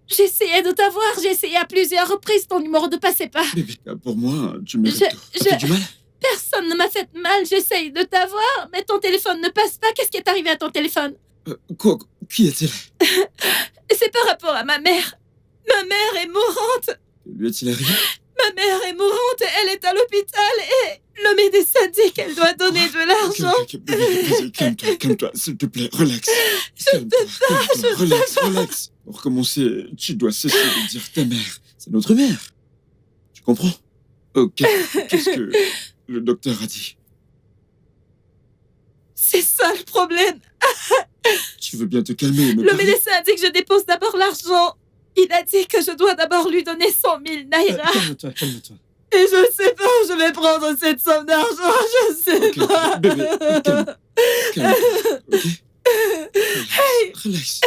j'ai essayé de t'avoir. J'ai essayé à plusieurs reprises. Ton numéro ne passait pas. Bébé, pour moi, tu mérites Je- tout. Ça fait du mal? Personne ne m'a fait mal. J'essaye de t'avoir, mais ton téléphone ne passe pas. Qu'est-ce qui est arrivé à ton téléphone? Quoi? Qui est-il? C'est par rapport à ma mère. Ma mère est mourante. Que lui est-il arrivé? Ma mère est mourante. Elle est à l'hôpital et le médecin dit qu'elle doit donner de l'argent. Ok, bébé, vas-y, calme-toi, s'il te plaît, relax. Calme-toi, relax. Pour commencer, tu dois cesser de dire ta mère. C'est notre mère. Tu comprends? Ok, qu'est-ce que le docteur a dit? C'est ça le problème. Tu veux bien te calmer et me Le parler? médecin a dit que je dépose d'abord l'argent. Il a dit que je dois d'abord lui donner 100 000 naira. Calme-toi. Et je ne sais pas où je vais prendre cette somme d'argent. Je sais Ok, pas. bébé, calme, ok? Relax.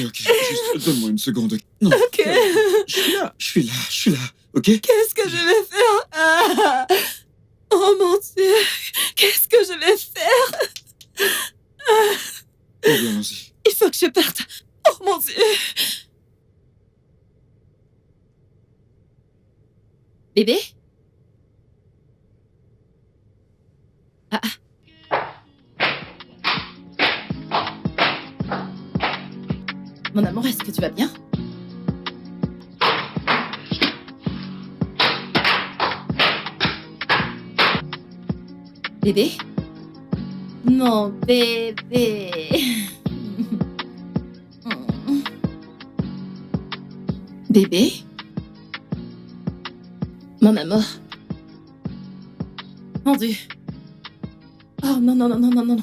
Ok, juste donne-moi une seconde. Non, Ok. calme. Je suis là, ok? Qu'est-ce que je vais faire? Ah. Oh mon Dieu. Qu'est-ce que je vais faire? Eh bien, allons-y. Il faut que je parte. Oh mon Dieu. Bébé? Ah. Mon amour, est-ce que tu vas bien? Bébé? Mon bébé. Bébé? Mon amour. Mon Dieu. Oh non.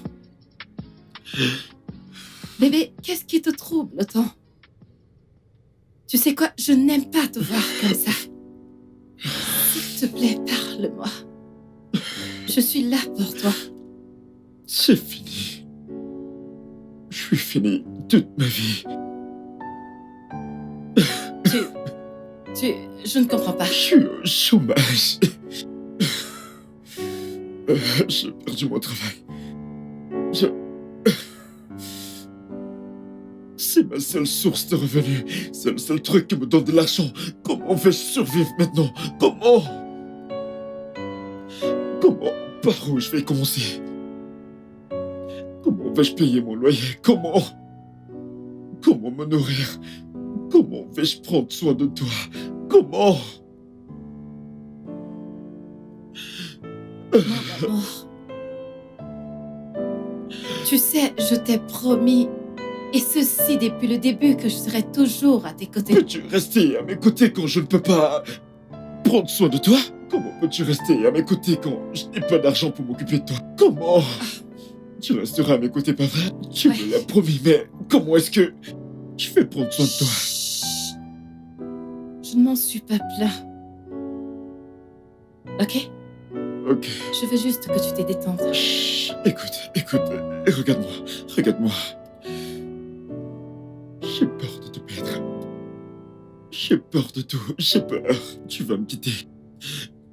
Bébé, qu'est-ce qui te trouble autant? Tu sais quoi? Je n'aime pas te voir comme ça. S'il te plaît, parle. Parle-moi. Je suis là pour toi. C'est fini. Je suis fini toute ma vie. Je ne comprends pas. Je suis au chômage. J'ai perdu mon travail. C'est ma seule source de revenus. C'est le seul truc qui me donne de l'argent. Comment vais-je survivre maintenant? Comment? Par où je vais commencer? Comment vais-je payer mon loyer? Comment me nourrir? Comment vais-je prendre soin de toi? Comment? Mon amour. Tu sais, je t'ai promis, et ceci depuis le début, que je serai toujours à tes côtés. Peux-tu rester à mes côtés quand je ne peux pas prendre soin de toi? Comment peux-tu rester à mes côtés quand je n'ai pas d'argent pour m'occuper de toi? Comment? Tu resteras à mes côtés, pas vrai? Tu me l'as promis, mais comment est-ce que je vais prendre soin de toi? Chut. Je ne m'en suis pas plaint. Ok? Ok. Je veux juste que tu t'es détende. Chut. Écoute, regarde-moi. J'ai peur de te perdre. J'ai peur de tout, j'ai peur. Tu vas me quitter.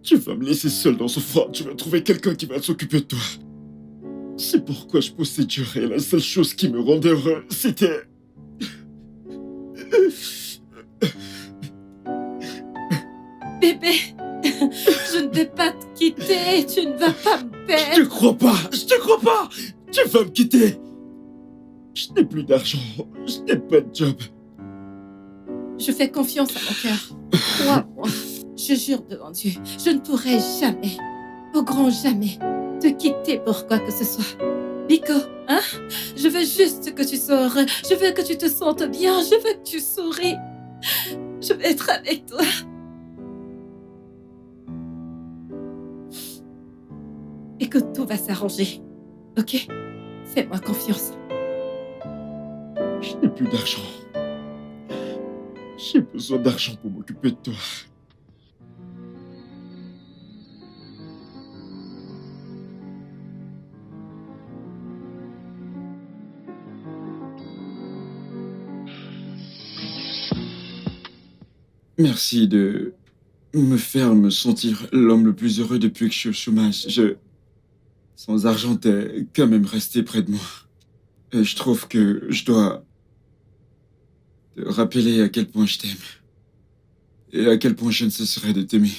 Tu vas me laisser seul dans ce froid. Tu vas trouver quelqu'un qui va s'occuper de toi. C'est pourquoi je poussais dur et la seule chose qui me rendait heureux, c'était... Bébé, je ne vais pas te quitter. Tu ne vas pas me Je perdre. te crois pas. Tu vas me quitter. Je n'ai plus d'argent. Je n'ai pas de job. Je fais confiance à mon cœur. Crois-moi. Je jure devant Dieu, je ne pourrai jamais, au grand jamais, te quitter pour quoi que ce soit. Nico, hein? Je veux juste que tu sors. Je veux que tu te sentes bien. Je veux que tu souris. Je veux être avec toi. Et que tout va s'arranger. Ok? Fais-moi confiance. Je n'ai plus d'argent. J'ai besoin d'argent pour m'occuper de toi. Merci de me faire me sentir l'homme le plus heureux depuis que je suis au chômage. Sans argent, t'es quand même resté près de moi. Et je trouve que je dois te rappeler à quel point je t'aime. Et à quel point je ne cesserai de t'aimer.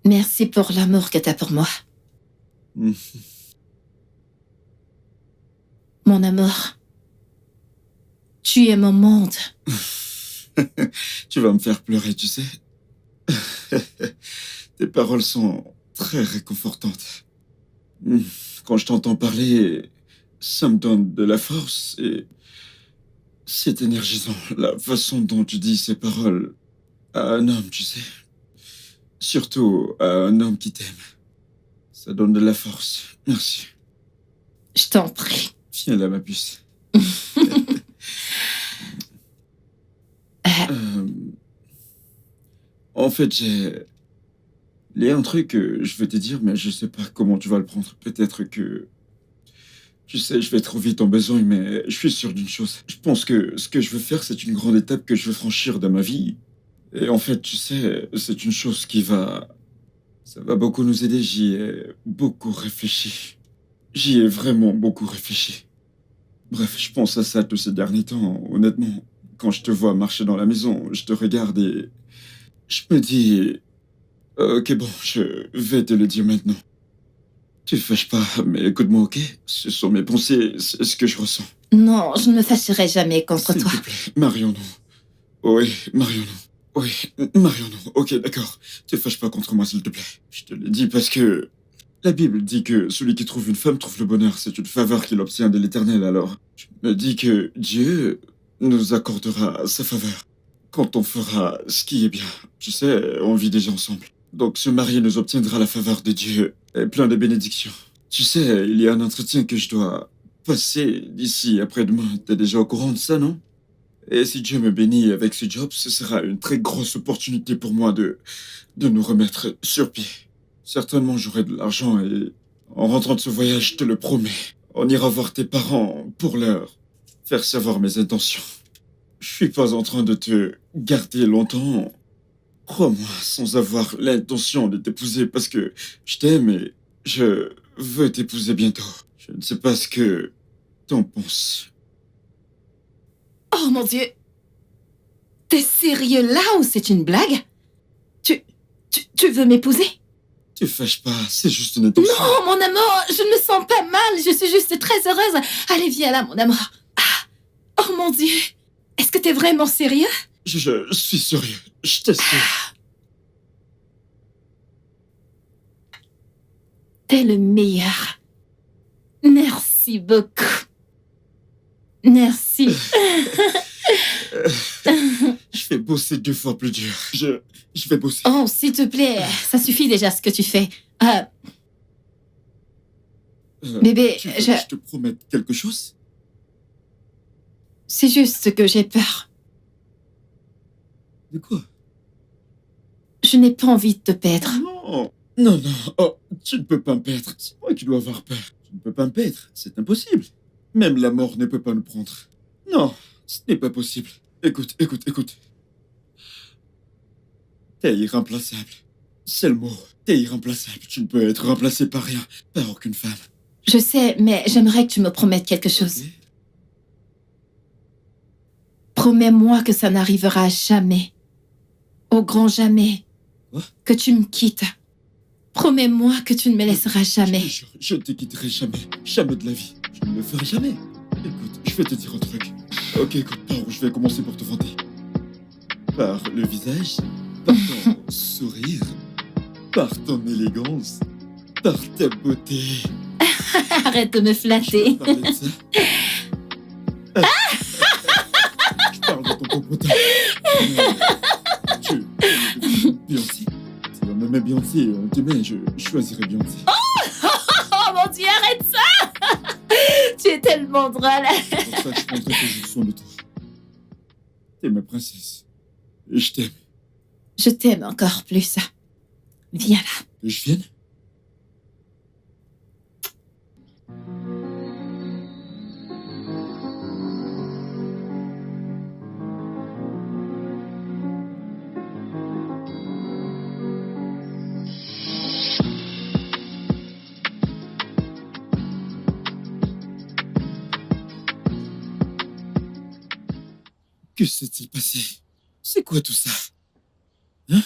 Merci pour l'amour que t'as pour moi. Mon amour, tu es mon monde. Tu vas me faire pleurer, tu sais. Tes paroles sont très réconfortantes. Quand je t'entends parler, ça me donne de la force et c'est énergisant. La façon dont tu dis ces paroles à un homme, tu sais. Surtout à un homme qui t'aime. Ça donne de la force. Merci. Je t'en prie. Viens là, ma puce. En fait, il y a un truc que je veux te dire, mais je sais pas comment tu vas le prendre. Peut-être que... Tu sais, je vais trop vite en besogne, mais je suis sûr d'une chose. Je pense que ce que je veux faire, c'est une grande étape que je veux franchir dans ma vie. Et en fait, tu sais, c'est une chose qui va... Ça va beaucoup nous aider. J'y ai beaucoup réfléchi. J'y ai vraiment beaucoup réfléchi. Bref, je pense à ça tous ces derniers temps, honnêtement. Quand je te vois marcher dans la maison, je te regarde et... Je me dis... Ok, bon, je vais te le dire maintenant. Tu te fâches pas, mais écoute-moi, ok? Ce sont mes pensées, c'est ce que je ressens. Non, je ne me fâcherai jamais contre S'il toi. te plaît, marions-nous. Oui, marions-nous. Oui, marions-nous. Ok, d'accord. Te fâche pas contre moi, s'il te plaît. Je te le dis parce que... La Bible dit que celui qui trouve une femme trouve le bonheur. C'est une faveur qu'il obtient de l'Éternel, alors. Je me dis que Dieu nous accordera sa faveur quand on fera ce qui est bien. Tu sais, on vit déjà ensemble. Donc se marier nous obtiendra la faveur de Dieu et plein de bénédictions. Tu sais, il y a un entretien que je dois passer d'ici après-demain. T'es déjà au courant de ça, non? Et si Dieu me bénit avec ce job, ce sera une très grosse opportunité pour moi de nous remettre sur pied. Certainement, j'aurai de l'argent et en rentrant de ce voyage, je te le promets, on ira voir tes parents pour leur faire savoir mes intentions. Je suis pas en train de te garder longtemps. Crois-moi, sans avoir l'intention de t'épouser parce que je t'aime et je veux t'épouser bientôt. Je ne sais pas ce que t'en penses. Oh mon Dieu! T'es sérieux là ou c'est une blague? Tu veux m'épouser? Te fâche pas, c'est juste une intention. Non, mon amour, je ne me sens pas mal, je suis juste très heureuse. Allez, viens là, mon amour. Ah, oh mon Dieu! Est-ce que t'es vraiment sérieux? Je suis sérieux, je t'assure. T'es le meilleur. Merci beaucoup. Merci. Je vais bosser 2 fois plus dur. Je vais bosser. Oh, s'il te plaît, ça suffit déjà ce que tu fais. Bébé, Tu veux que je te promette quelque chose? c'est juste que j'ai peur. De quoi? Je n'ai pas envie de te perdre. Non, non, non. Oh, tu ne peux pas me perdre. C'est moi qui dois avoir peur. Tu ne peux pas me perdre. C'est impossible. Même la mort ne peut pas nous prendre. Non, ce n'est pas possible. Écoute. T'es irremplaçable. C'est le mot. T'es irremplaçable. Tu ne peux être remplacé par rien, par aucune femme. Je sais, mais j'aimerais que tu me promettes quelque chose. Ok? Promets-moi que ça n'arrivera jamais. Au grand jamais. Quoi? Que tu me quittes. Promets-moi que tu ne me laisseras jamais. Je te jure, je ne te quitterai jamais. Jamais de la vie. Je ne le ferai jamais. Écoute, je vais te dire un truc. Ok, écoute, par où je vais commencer pour te vanter? Par le visage, par ton sourire, par ton élégance, par ta beauté. Arrête de me Je flatter. peux parler de ça? Je parle de ton popotin. Tu aimes Beyoncé? Si on me met Beyoncé, on te met, je choisirais Beyoncé. Oh mon Dieu, arrête ça! Tu es tellement drôle. C'est pour ça que je prendrai toujours soin de toi. T'es ma princesse. Et je t'aime. Je t'aime encore plus. Viens là. Que je vienne? Que s'est-il passé? C'est quoi tout ça? Hein?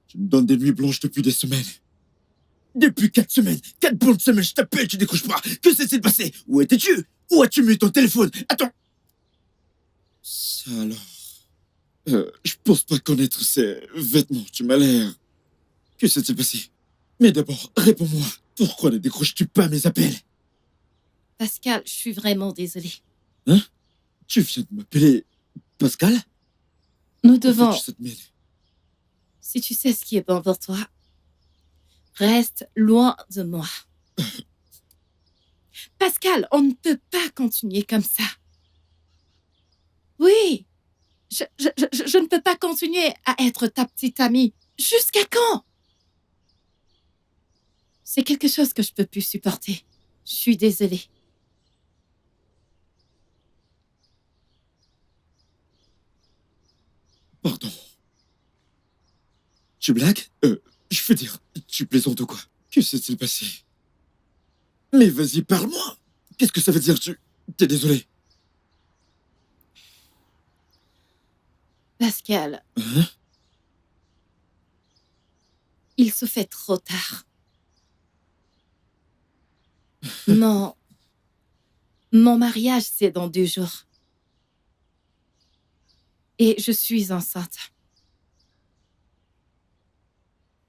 Tu me donnes des nuits blanches depuis des semaines. Depuis 4 semaines, 4 bonnes semaines, je t'appelle, tu décroches pas. Que s'est-il passé? Où étais-tu? Où as-tu mis ton téléphone? Attends. Ça alors. Je pense pas connaître ces vêtements, tu m'as l'air. Que s'est-il passé? Mais d'abord, réponds-moi. Pourquoi ne décroches-tu pas mes appels? Pascal, je suis vraiment désolée. Hein? Tu viens de m'appeler Pascal? Nous Pourquoi devons... fais-tu cette mine? Si tu sais ce qui est bon pour toi, reste loin de moi. Pascal, on ne peut pas continuer comme ça. Oui, je ne peux pas continuer à être ta petite amie. Jusqu'à quand? C'est quelque chose que je peux plus supporter. Je suis désolée. Pardon. Tu blagues? Je veux dire, tu plaisantes ou quoi? Que s'est-il passé? Mais vas-y, parle-moi! Qu'est-ce que ça veut dire, T'es désolé? Pascal, Hein? il se fait trop tard. Mon mariage, c'est dans 2 jours. Et je suis enceinte.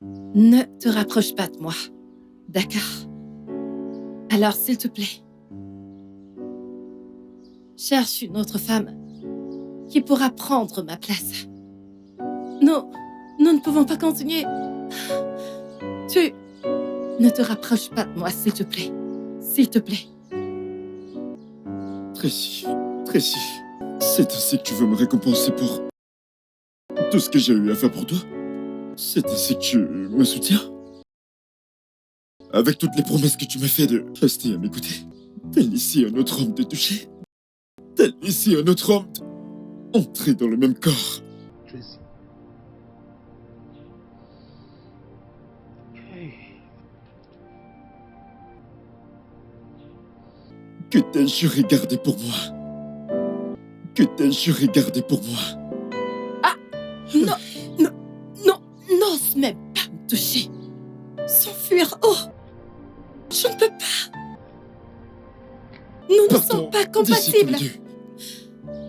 Ne te rapproche pas de moi. D'accord? Alors, s'il te plaît, cherche une autre femme qui pourra prendre ma place. Nous ne pouvons pas continuer. Tu... Ne te rapproche pas de moi, s'il te plaît. S'il te plaît. Tracy, C'est ainsi que tu veux me récompenser pour tout ce que j'ai eu à faire pour toi? C'est ainsi que tu me soutiens? Avec toutes les promesses que tu m'as fait de rester à m'écouter, tel ici un autre homme te toucher, tel ici un autre homme entrer dans le même corps. Tracy. Hey. Que t'as juré garder pour moi. Que t'as juré garder pour moi. N'ose même pas me toucher. S'enfuir. Oh, je ne peux pas. Nous ne sommes pas compatibles.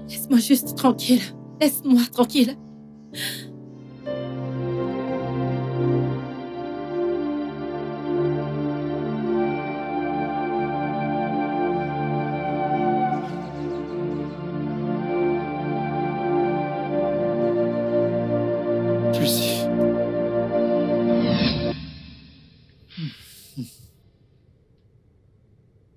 Laisse-moi juste tranquille. Laisse-moi tranquille. Tracy.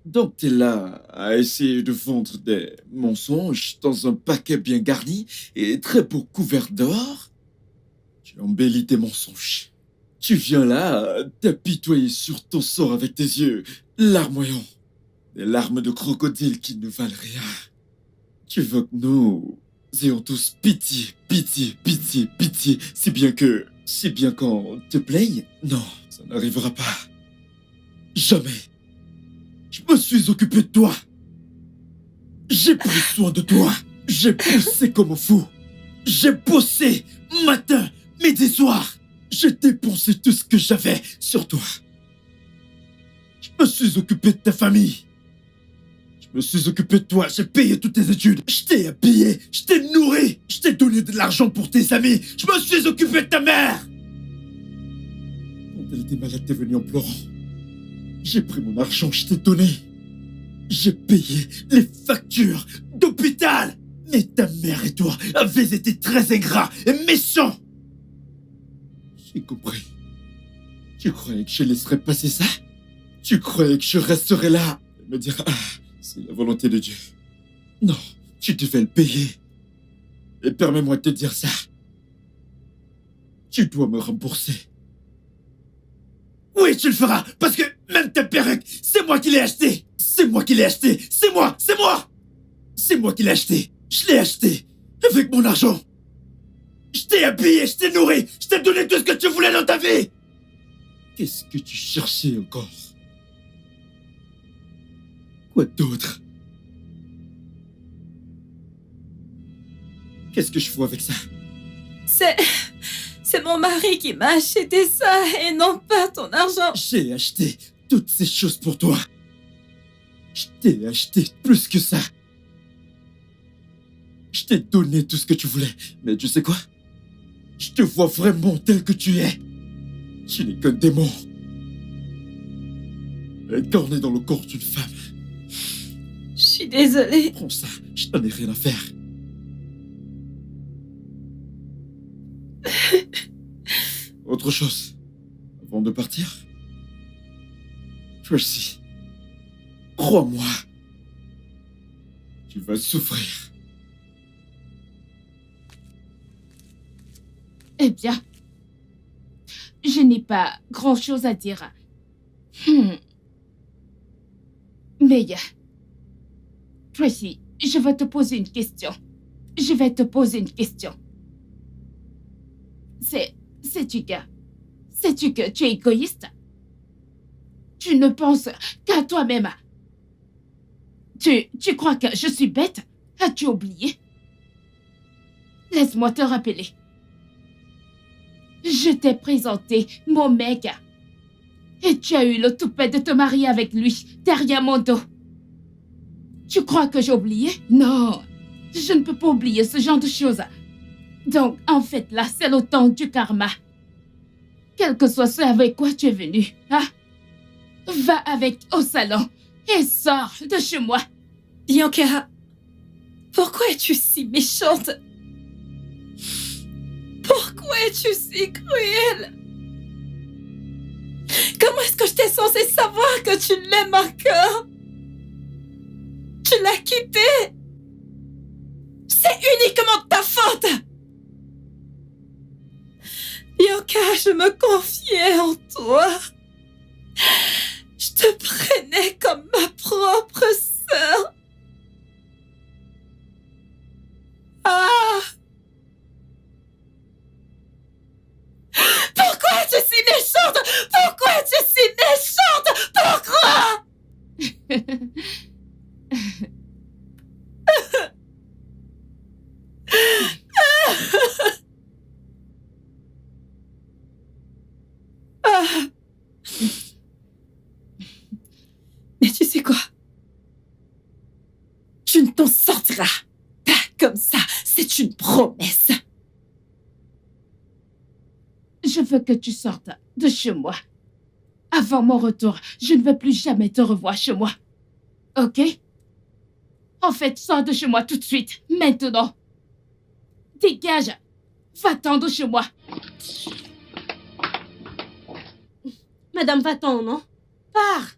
Donc t'es là à essayer de vendre des mensonges dans un paquet bien garni et très beau couvert d'or? Tu embellis tes mensonges. Tu viens là t'apitoyer sur ton sort avec tes yeux larmoyants. Des larmes de crocodile qui ne valent rien. Tu veux que nous ayons tous pitié, pitié, pitié, pitié, si bien qu'on te plaigne? Non, ça n'arrivera pas. Jamais. Je me suis occupé de toi. J'ai pris soin de toi. J'ai poussé comme un fou. J'ai bossé matin, midi, soir. J'ai dépensé tout ce que j'avais sur toi. Je me suis occupé de ta famille. Je me suis occupé de toi. J'ai payé toutes tes études. Je t'ai habillé. Je t'ai nourri. Je t'ai donné de l'argent pour tes amis. Je me suis occupé de ta mère. Quand elle était malade, t'es venu en pleurant. J'ai pris mon argent, je t'ai donné. J'ai payé les factures d'hôpital. Mais ta mère et toi avez été très ingrats et méchants. J'ai compris. Tu croyais que je laisserais passer ça? Tu croyais que je resterais là et me dire « Ah, c'est la volonté de Dieu ». Non, tu devais le payer. Et permets-moi de te dire ça. Tu dois me rembourser. Oui, tu le feras, parce que même ta perruque, c'est moi qui l'ai achetée. C'est moi qui l'ai achetée. C'est moi, c'est moi. C'est moi qui l'ai achetée. Je l'ai achetée avec mon argent. Je t'ai habillé, je t'ai nourri, je t'ai donné tout ce que tu voulais dans ta vie. Qu'est-ce que tu cherchais encore? Quoi d'autre? Qu'est-ce que je fais avec ça? C'est mon mari qui m'a acheté ça et non pas ton argent. J'ai acheté toutes ces choses pour toi. Je t'ai acheté plus que ça. Je t'ai donné tout ce que tu voulais. Mais tu sais quoi? Je te vois vraiment tel que tu es. Tu n'es qu'un démon. Incarné dans le corps d'une femme. Je suis désolée. Prends ça, je n'en ai rien à faire. Autre chose, avant de partir? Tracy, crois-moi, tu vas souffrir. Eh bien, je n'ai pas grand-chose à dire. Mais, Tracy, je vais te poser une question. Sais-tu que tu es égoïste? Tu ne penses qu'à toi-même. Tu crois que je suis bête? As-tu oublié? Laisse-moi te rappeler. Je t'ai présenté mon mec. Et tu as eu le toupet de te marier avec lui, derrière mon dos. Tu crois que j'ai oublié? Non, je ne peux pas oublier ce genre de choses. Donc, en fait, là, c'est le temps du karma. Quel que soit ce avec quoi tu es venu, hein? Va avec au salon et sors de chez moi. Bianca, pourquoi es-tu si méchante? Pourquoi es-tu si cruelle? Comment est-ce que j'étais censée savoir que tu l'aimes encore? Tu l'as quitté. C'est uniquement de ta faute. Bianca, je me confiais en toi. Je te prenais comme ma propre sœur. Ah! Pourquoi tu es si méchante? Pourquoi tu es si méchante? Pourquoi? Ah. Mais tu sais quoi? Tu ne t'en sortiras pas comme ça. C'est une promesse. Je veux que tu sortes de chez moi. Avant mon retour, je ne veux plus jamais te revoir chez moi. Ok? En fait, sors de chez moi tout de suite, maintenant. Dégage. Va-t'en de chez moi. Madame, va-t'en, non? Pars.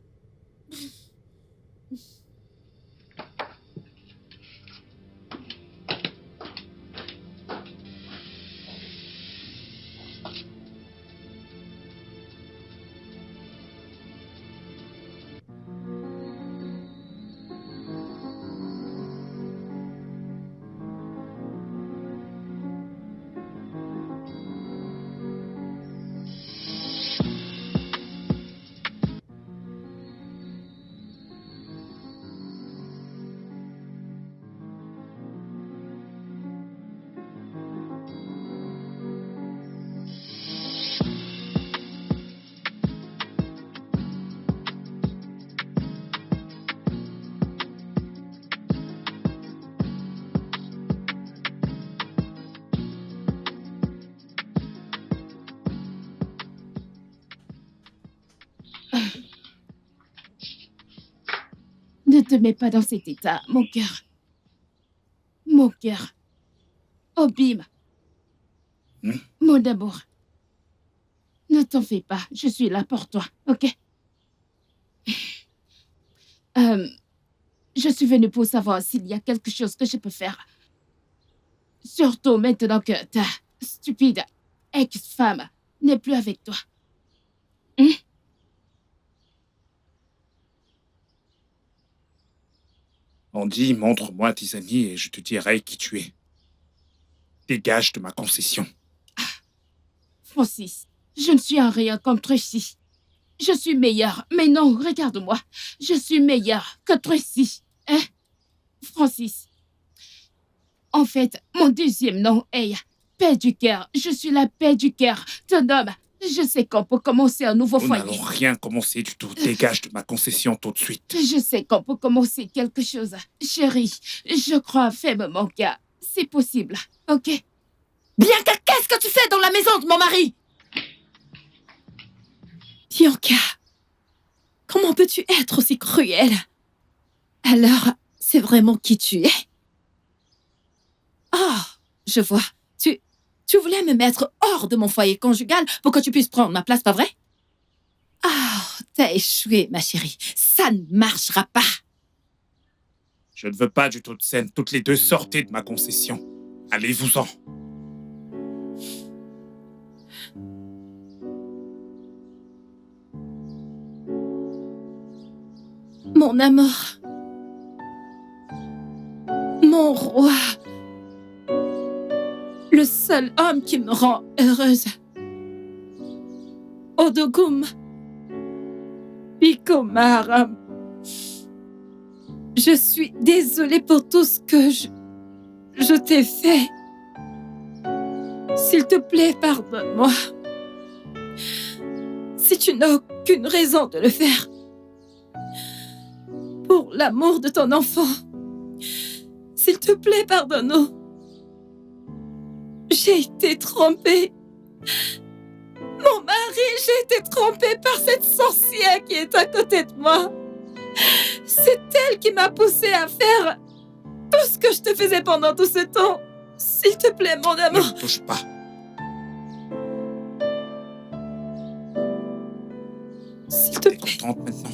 Ne te mets pas dans cet état, mon cœur. Mon cœur. Obim. Mon amour. Ne t'en fais pas, je suis là pour toi, ok? Je suis venue pour savoir s'il y a quelque chose que je peux faire. Surtout maintenant que ta stupide ex-femme n'est plus avec toi. Andy, montre-moi tes amis et je te dirai qui tu es. Dégage de ma concession. Francis, je ne suis en rien comme Tracy. Je suis meilleure, mais non, regarde-moi. Je suis meilleure que Tracy. Hein? Francis. En fait, mon deuxième nom est paix du cœur. Je suis la paix du cœur d'un homme. Je sais qu'on peut commencer un nouveau Nous foyer. n'allons rien commencer du tout. Dégage de ma concession tout de suite. Je sais qu'on peut commencer quelque chose. Chérie, je crois fermement que c'est possible, ok? Bianca, qu'est-ce que tu fais dans la maison de mon mari? Bianca, comment peux-tu être aussi cruelle? Alors, c'est vraiment qui tu es? Oh, je vois. Tu voulais me mettre hors de mon foyer conjugal pour que tu puisses prendre ma place, pas vrai? Oh, t'as échoué, ma chérie. Ça ne marchera pas. Je ne veux pas du tout de scène. Toutes les deux, sortez de ma concession. Allez-vous-en. Mon amour. Mon roi. Le seul homme qui me rend heureuse. Odogum. Bikomaram. Je suis désolée pour tout ce que je t'ai fait. S'il te plaît, pardonne-moi. Si tu n'as aucune raison de le faire. Pour l'amour de ton enfant. S'il te plaît, pardonne-nous. J'ai été trompée. Mon mari, j'ai été trompée par cette sorcière qui est à côté de moi. C'est elle qui m'a poussée à faire tout ce que je te faisais pendant tout ce temps. S'il te plaît, mon Ne amour. me touche pas. S'il te T'es plaît. contente maintenant?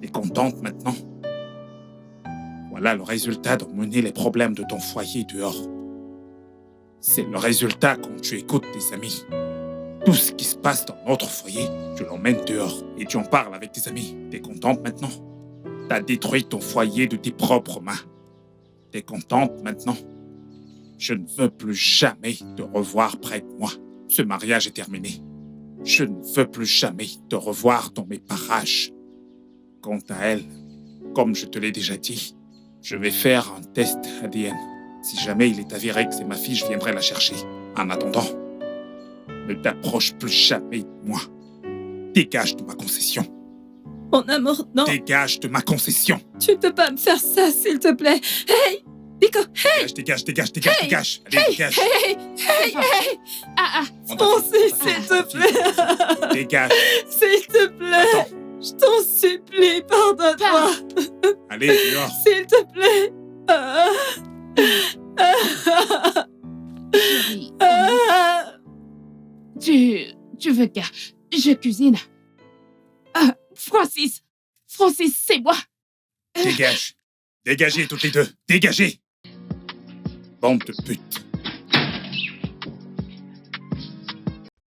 T'es contente maintenant? Voilà le résultat d'emmener les problèmes de ton foyer dehors. C'est le résultat quand tu écoutes tes amis. Tout ce qui se passe dans notre foyer, tu l'emmènes dehors et tu en parles avec tes amis. T'es contente maintenant? T'as détruit ton foyer de tes propres mains. T'es contente maintenant? Je ne veux plus jamais te revoir près de moi. Ce mariage est terminé. Je ne veux plus jamais te revoir dans mes parages. Quant à elle, comme je te l'ai déjà dit, je vais faire un test ADN. Si jamais il est avéré que c'est ma fille, je viendrai la chercher. En attendant, ne t'approche plus jamais de moi. Dégage de ma concession. Mon amour, non. Dégage de ma concession. Tu ne peux pas me faire ça, s'il te plaît. Hey, Nico, hey, Dégage. Hey, Dégage. Allez, dégage. hey. Ah, On t'a Francis, fait- s'il te plaît. Dégage. S'il te plaît. Attends. Je t'en supplie, pardonne-moi. Allez, dehors. S'il te plaît. Chérie, tu veux que je cuisine? Francis, c'est moi. Dégage. Dégagez toutes les deux. Dégagez. Bande de putes.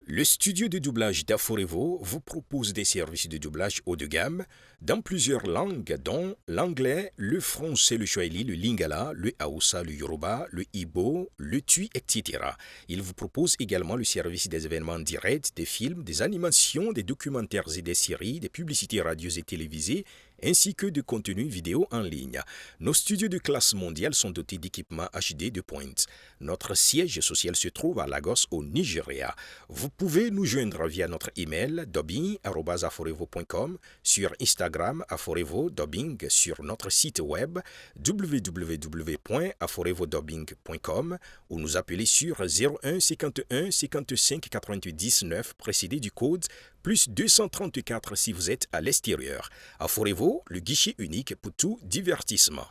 Le studio de doublage d'Aforevo vous propose des services de doublage haut de gamme dans plusieurs langues, dont l'anglais, le français, le swahili, le lingala, le haoussa, le yoruba, le igbo, le tui, etc. Il vous propose également le service des événements directs, des films, des animations, des documentaires et des séries, des publicités radios et télévisées, ainsi que de contenus vidéo en ligne. Nos studios de classe mondiale sont dotés d'équipements HD de pointe. Notre siège social se trouve à Lagos, au Nigeria. Vous pouvez nous joindre via notre email dubbing@aforevo.com, sur Instagram Aforevo Dubbing, sur notre site web www.aforevodubbing.com ou nous appeler sur 01 51 55 99 précédé du code plus 234 si vous êtes à l'extérieur. Aforevo, le guichet unique pour tout divertissement.